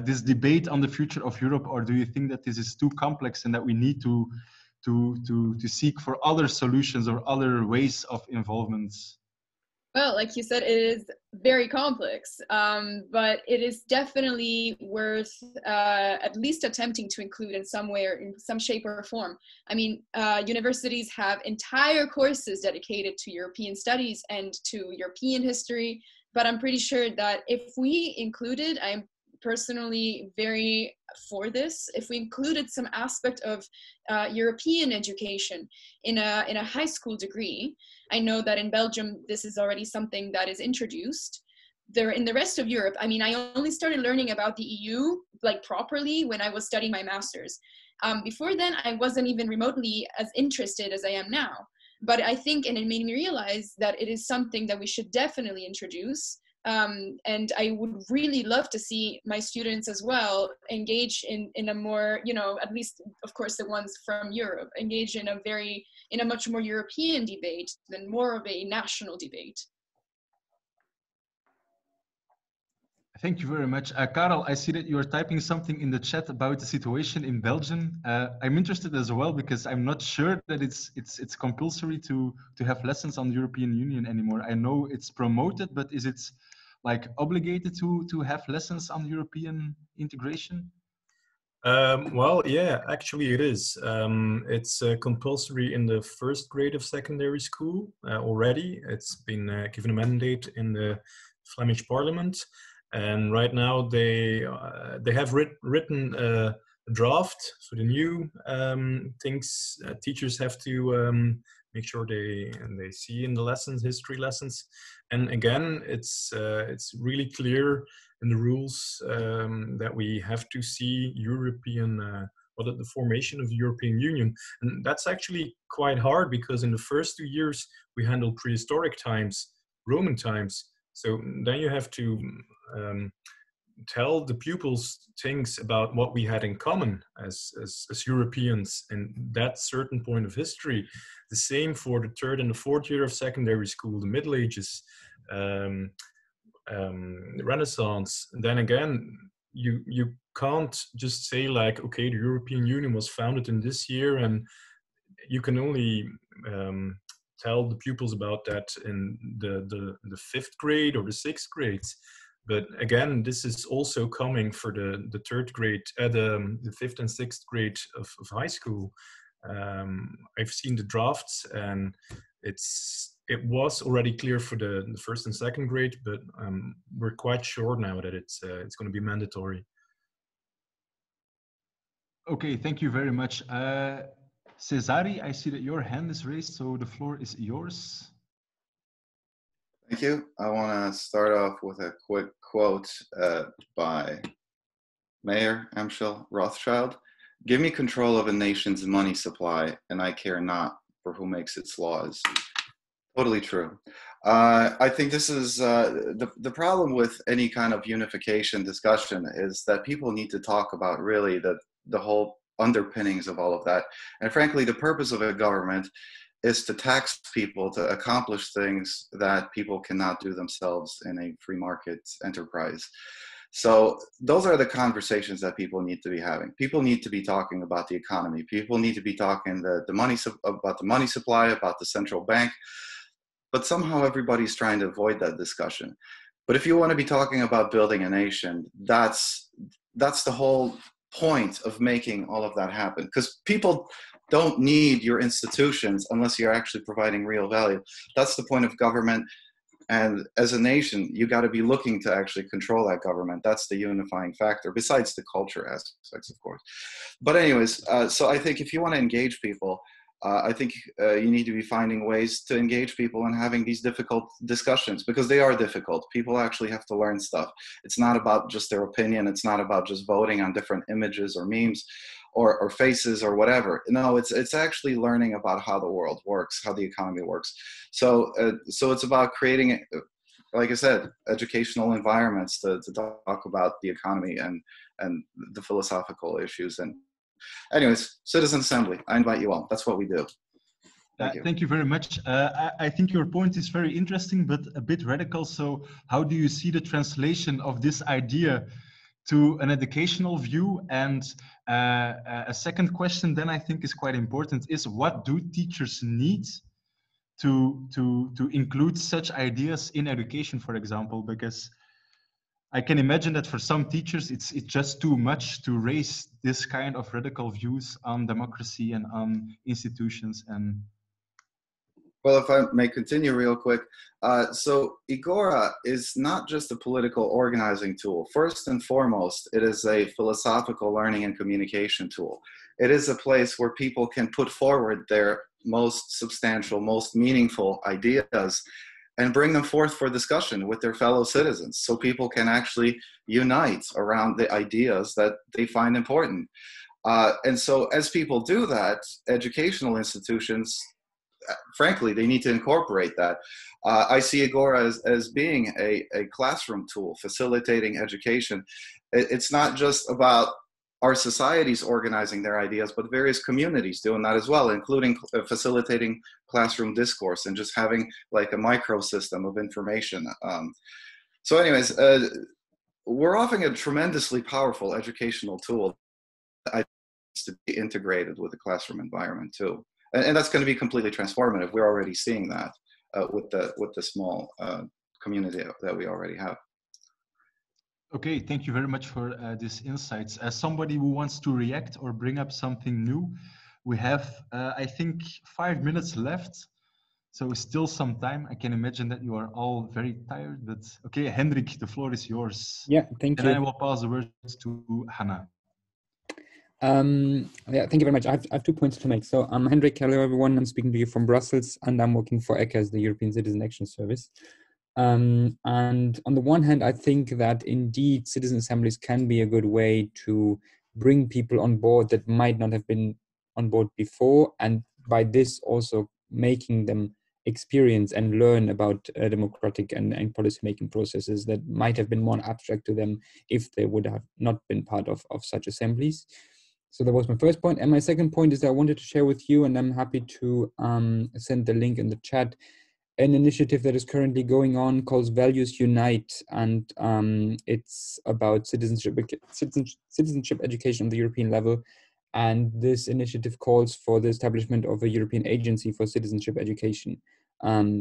this debate on the future of Europe, or do you think that this is too complex and that we need to seek for other solutions or other ways of involvement? Well, like you said, it is very complex, but it is definitely worth at least attempting to include in some way or in some shape or form. I mean, universities have entire courses dedicated to European studies and to European history, but I'm pretty sure that if we included, I'm personally very for this, if we included some aspect of European education in a high school degree. I know that in Belgium, this is already something that is introduced. There, in the rest of Europe, I mean, I only started learning about the EU like properly when I was studying my master's. Before then, I wasn't even remotely as interested as I am now. But I think, and it made me realize that it is something that we should definitely introduce. And I would really love to see my students as well engage in a more, you know, at least, of course, the ones from Europe, engage in a much more European debate than more of a national debate. Thank you very much. Karel, I see that you are typing something in the chat about the situation in Belgium. I'm interested as well because I'm not sure that it's compulsory to have lessons on the European Union anymore. I know it's promoted, but is it like obligated to have lessons on European integration? Well, yeah, actually it is. It's compulsory in the first grade of secondary school already. It's been given a mandate in the Flemish Parliament. And right now they have written a draft for the new things teachers have to make sure they see in the lessons, history lessons. And again, it's really clear in the rules that we have to see European, the formation of the European Union. And that's actually quite hard because in the first 2 years we handled prehistoric times, Roman times. So then you have to tell the pupils things about what we had in common as Europeans in that certain point of history. The same for the third and the fourth year of secondary school, the Middle Ages, the Renaissance. And then again, you can't just say like, okay, the European Union was founded in this year, and you can only tell the pupils about that in the fifth grade or the sixth grades. But again, this is also coming for the third grade, the fifth and sixth grade of high school. I've seen the drafts, and it was already clear for the first and second grade, but we're quite sure now that it's going to be mandatory. Okay, thank you very much. Cesari, I see that your hand is raised, so the floor is yours. Thank you. I want to start off with a quick quote by Mayer Amschel Rothschild. "Give me control of a nation's money supply, and I care not for who makes its laws." Totally true. I think this is the problem with any kind of unification discussion is that people need to talk about really the whole underpinnings of all of that. And frankly, the purpose of a government is to tax people to accomplish things that people cannot do themselves in a free market enterprise. So those are the conversations that people need to be having. People need to be talking about the economy. People need to be talking about the money supply, about the central bank. But somehow everybody's trying to avoid that discussion. But if you want to be talking about building a nation, that's the whole point of making all of that happen. Because people don't need your institutions unless you're actually providing real value. That's the point of government. And as a nation, you got to be looking to actually control that government. That's the unifying factor, besides the culture aspects, of course. But anyways, so I think if you want to engage people, I think you need to be finding ways to engage people and having these difficult discussions, because they are difficult. People actually have to learn stuff. It's not about just their opinion. It's not about just voting on different images or memes or faces or whatever. No, it's actually learning about how the world works, how the economy works. So it's about creating, like I said, educational environments to talk about the economy and the philosophical issues. And anyways, Citizen Assembly, I invite you all. That's what we do. Thank you very much. I think your point is very interesting, but a bit radical. So how do you see the translation of this idea to an educational view? And a second question then I think is quite important is, what do teachers need to include such ideas in education, for example? Because I can imagine that for some teachers, it's just too much to raise this kind of radical views on democracy and on institutions. And well, if I may continue real quick. So Agora is not just a political organizing tool. First and foremost, it is a philosophical learning and communication tool. It is a place where people can put forward their most substantial, most meaningful ideas and bring them forth for discussion with their fellow citizens, so people can actually unite around the ideas that they find important. And so as people do that, educational institutions, frankly, they need to incorporate that. I see Agora as being a classroom tool, facilitating education. It's not just about our societies organizing their ideas, but various communities doing that as well, including facilitating classroom discourse and just having like a microsystem of information. So anyways, we're offering a tremendously powerful educational tool that I think needs to be integrated with the classroom environment too. And that's going to be completely transformative. We're already seeing that with the small community that we already have. Okay, thank you very much for these insights. As somebody who wants to react or bring up something new, we have, I think, 5 minutes left. So still some time. I can imagine that you are all very tired, but okay, Hendrik, the floor is yours. Yeah, thank you. And I will pass the words to Hannah. Yeah, thank you very much. I have 2 points to make. So I'm Hendrik. Hello, everyone. I'm speaking to you from Brussels, and I'm working for ECHAS, the European Citizen Action Service. And on the one hand, I think that indeed citizen assemblies can be a good way to bring people on board that might not have been on board before, and by this also making them experience and learn about democratic and policy-making processes that might have been more abstract to them if they would have not been part of such assemblies. So that was my first point. And my second point is that I wanted to share with you, and I'm happy to send the link in the chat, an initiative that is currently going on called Values Unite, and it's about citizenship education on the European level. And this initiative calls for the establishment of a European agency for citizenship education.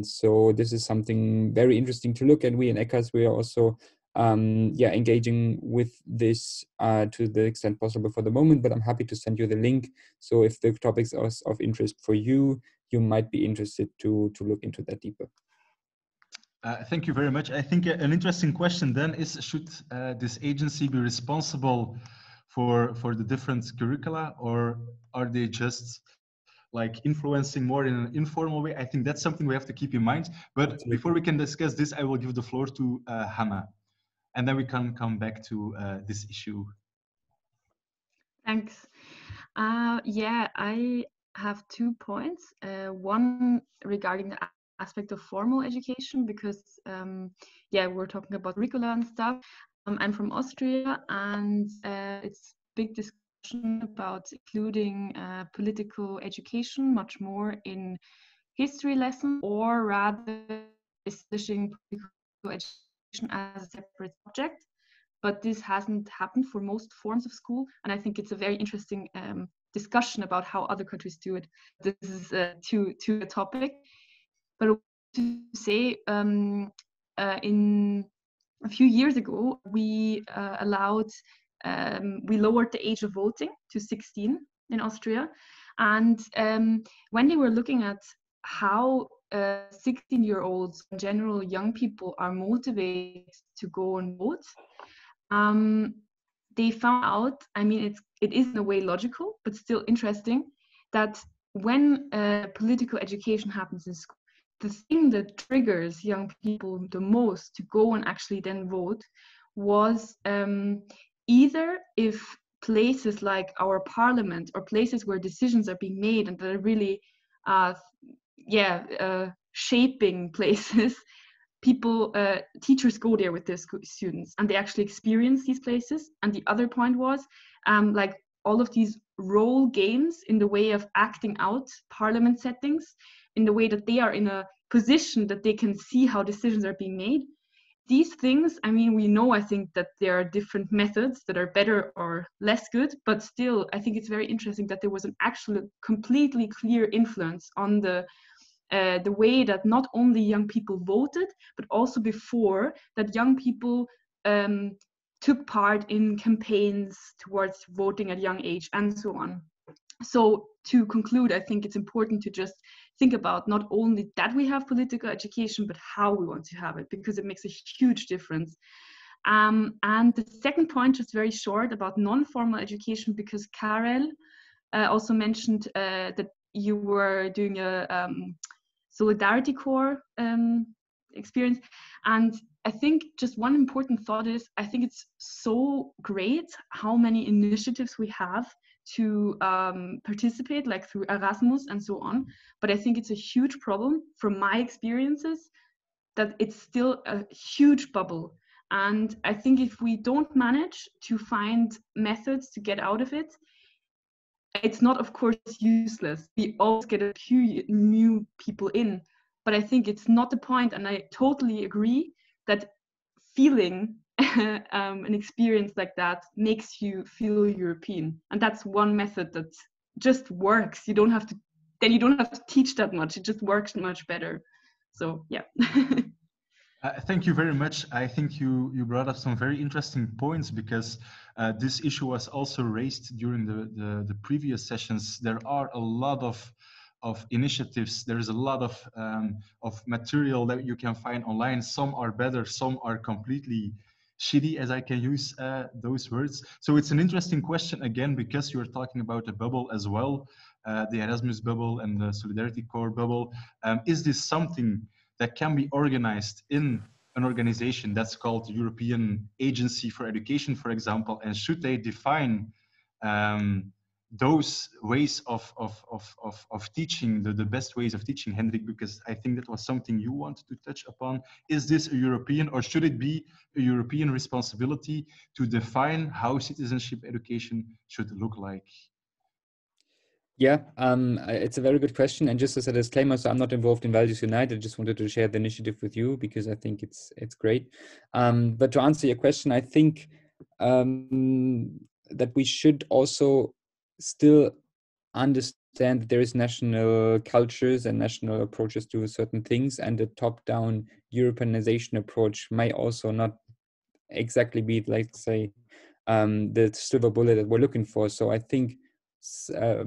So this is something very interesting to look at. We in ECHAS, we are also engaging with this to the extent possible for the moment, but I'm happy to send you the link. So if the topics are of interest for you, you might be interested to look into that deeper. Thank you very much. I think an interesting question then is, should this agency be responsible for the different curricula, or are they just like influencing more in an informal way? I think that's something we have to keep in mind. But absolutely, before we can discuss this, I will give the floor to Hannah, and then we can come back to this issue. Thanks. Yeah, I have 2 points. One regarding the aspect of formal education, because yeah, we're talking about curricula and stuff. I'm from Austria, and it's big discussion about including political education much more in history lessons, or rather establishing political education as a separate subject. but this hasn't happened for most forms of school. And I think it's a very interesting discussion about how other countries do it. This is to the topic. But to say, in a few years ago, we we lowered the age of voting to 16 in Austria. And when they were looking at how 16-year-olds, in general, young people are motivated to go and vote, they found out, I mean, it is in a way logical, but still interesting, that when political education happens in school, the thing that triggers young people the most to go and actually then vote was either if places like our parliament or places where decisions are being made and that are really shaping places, teachers go there with their students and they actually experience these places. And the other point was like all of these role games in the way of acting out parliament settings, in the way that they are in a position that they can see how decisions are being made. These things, I mean, we know, I think, that there are different methods that are better or less good, but still, I think it's very interesting that there was an actual completely clear influence on the way that not only young people voted, but also before that young people took part in campaigns towards voting at a young age and so on. So to conclude, I think it's important to just think about not only that we have political education, but how we want to have it, because it makes a huge difference. And the second point, just very short, about non-formal education, because Karel also mentioned that you were doing a Solidarity Corps experience. And I think just one important thought is, I think it's so great how many initiatives we have to participate, like through Erasmus and so on. But I think it's a huge problem from my experiences that it's still a huge bubble. And I think if we don't manage to find methods to get out of it, it's not, of course, useless. We always get a few new people in, but I think it's not the point. And I totally agree that feeling an experience like that makes you feel European. And that's one method that just works. You don't have to teach that much. It just works much better. So, yeah. Thank you very much. I think you brought up some very interesting points, because this issue was also raised during the previous sessions. There are a lot of initiatives. There is a lot of material that you can find online. Some are better, some are completely shitty, as I can use those words. So it's an interesting question, again, because you're talking about a bubble as well, the Erasmus bubble and the Solidarity Corps bubble. Is this something that can be organized in an organization that's called the European Agency for Education, for example, and should they define those ways of teaching, the best ways of teaching, Hendrik, because I think that was something you wanted to touch upon. Is this a European, or should it be a European responsibility to define how citizenship education should look like? Yeah, it's a very good question. And just as a disclaimer, so I'm not involved in Values Unite. I just wanted to share the initiative with you because I think it's great. But to answer your question, I think that we should also still understand that there is national cultures and national approaches to certain things, and the top-down Europeanization approach may also not exactly be, like, say, the silver bullet that we're looking for. So I think a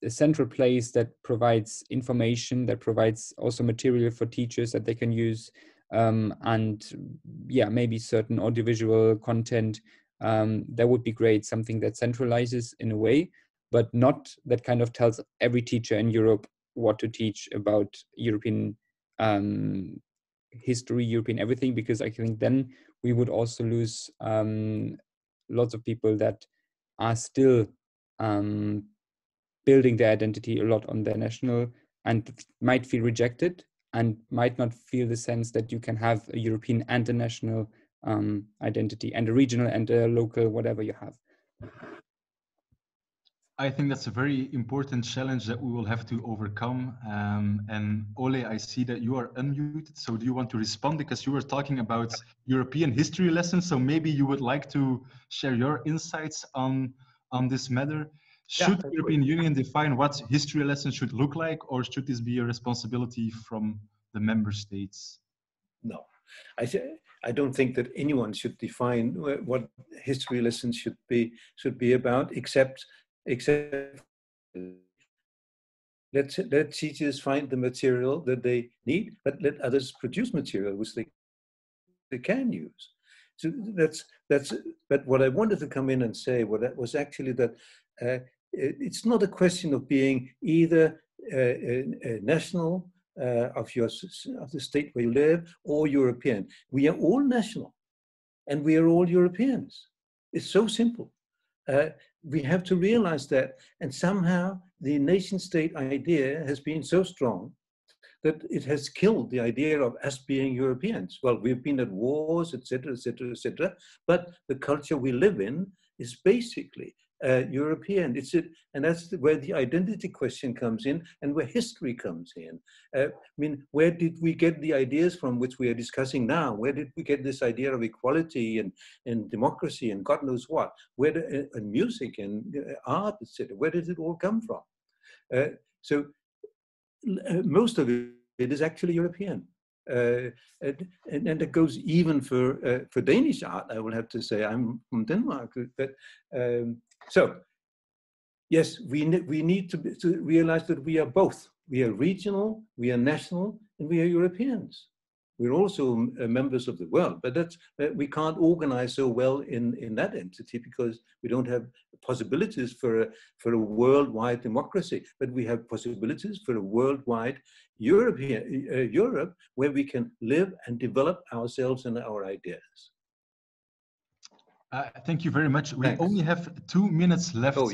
central place that provides information, that provides also material for teachers that they can use, and yeah, maybe certain audiovisual content, that would be great. Something that centralizes in a way, but not that kind of tells every teacher in Europe what to teach about European history, European everything, because I think then we would also lose lots of people that are still building their identity a lot on their national, and might feel rejected and might not feel the sense that you can have a European and a national identity, and a regional and a local, whatever you have. I think that's a very important challenge that we will have to overcome. And Ole, I see that you are unmuted. So do you want to respond? Because you were talking about European history lessons. So maybe you would like to share your insights on this matter. Should the European Union define what history lessons should look like, or should this be a responsibility from the member states? No, I don't think that anyone should define what history lessons should be about, except let teachers find the material that they need, but let others produce material which they can use. So that's. But what I wanted to come in and say was actually that it's not a question of being either national of the state where you live or European. We are all national, and we are all Europeans. It's so simple. We have to realize that, and somehow the nation-state idea has been so strong that it has killed the idea of us being Europeans. Well, we've been at wars, etc., etc., etc., but the culture we live in is basically European. And that's where the identity question comes in, and where history comes in. I mean, where did we get the ideas from which we are discussing now? Where did we get this idea of equality and democracy and God knows what? And music and art, etc. Where did it all come from? So most of it is actually European. And it goes even for Danish art, I will have to say. I'm from Denmark. But, so, yes, we need to realize that we are both. We are regional, we are national, and we are Europeans. We're also members of the world, but we can't organize so well in that entity because we don't have possibilities for a worldwide democracy, but we have possibilities for a worldwide Europe where we can live and develop ourselves and our ideas. Thank you very much. We only have 2 minutes left, so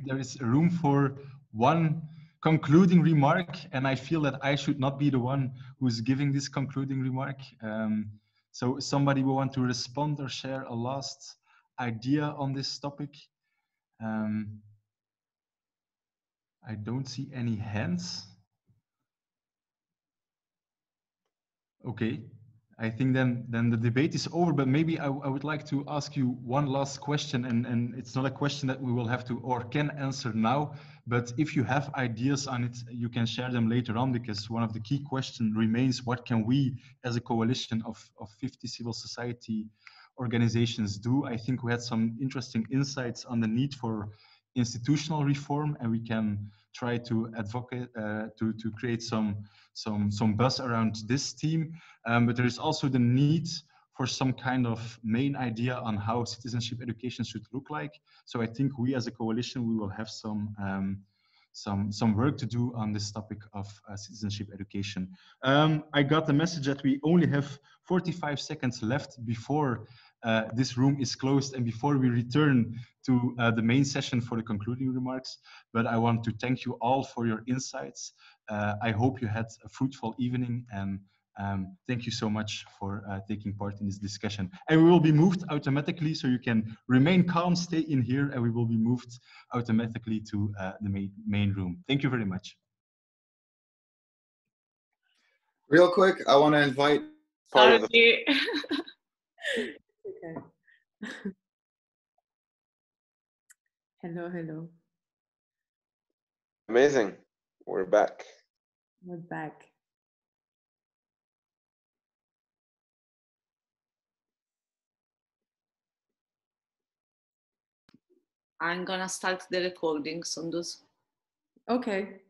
there is room for one concluding remark, and I feel that I should not be the one who's giving this concluding remark. So somebody will want to respond or share a last idea on this topic. I don't see any hands. Okay, I think then the debate is over, but maybe I would like to ask you one last question, and it's not a question that we will have to or can answer now, but if you have ideas on it, you can share them later on, because one of the key questions remains, what can we as a coalition of 50 civil society organizations do? I think we had some interesting insights on the need for institutional reform, and we can try to advocate to create some buzz around this theme, but there is also the need for some kind of main idea on how citizenship education should look like. So I think we as a coalition, we will have some work to do on this topic of citizenship education. I got the message that we only have 45 seconds left before this room is closed and before we return to the main session for the concluding remarks. But I want to thank you all for your insights. I hope you had a fruitful evening, and thank you so much for taking part in this discussion. And we will be moved automatically, so you can remain calm, stay in here, and we will be moved automatically to the main room. Thank you very much. Real quick, I want to invite part of the... Okay. Hello. Amazing. We're back. We're back. I'm gonna start the recording, Sundus. Okay.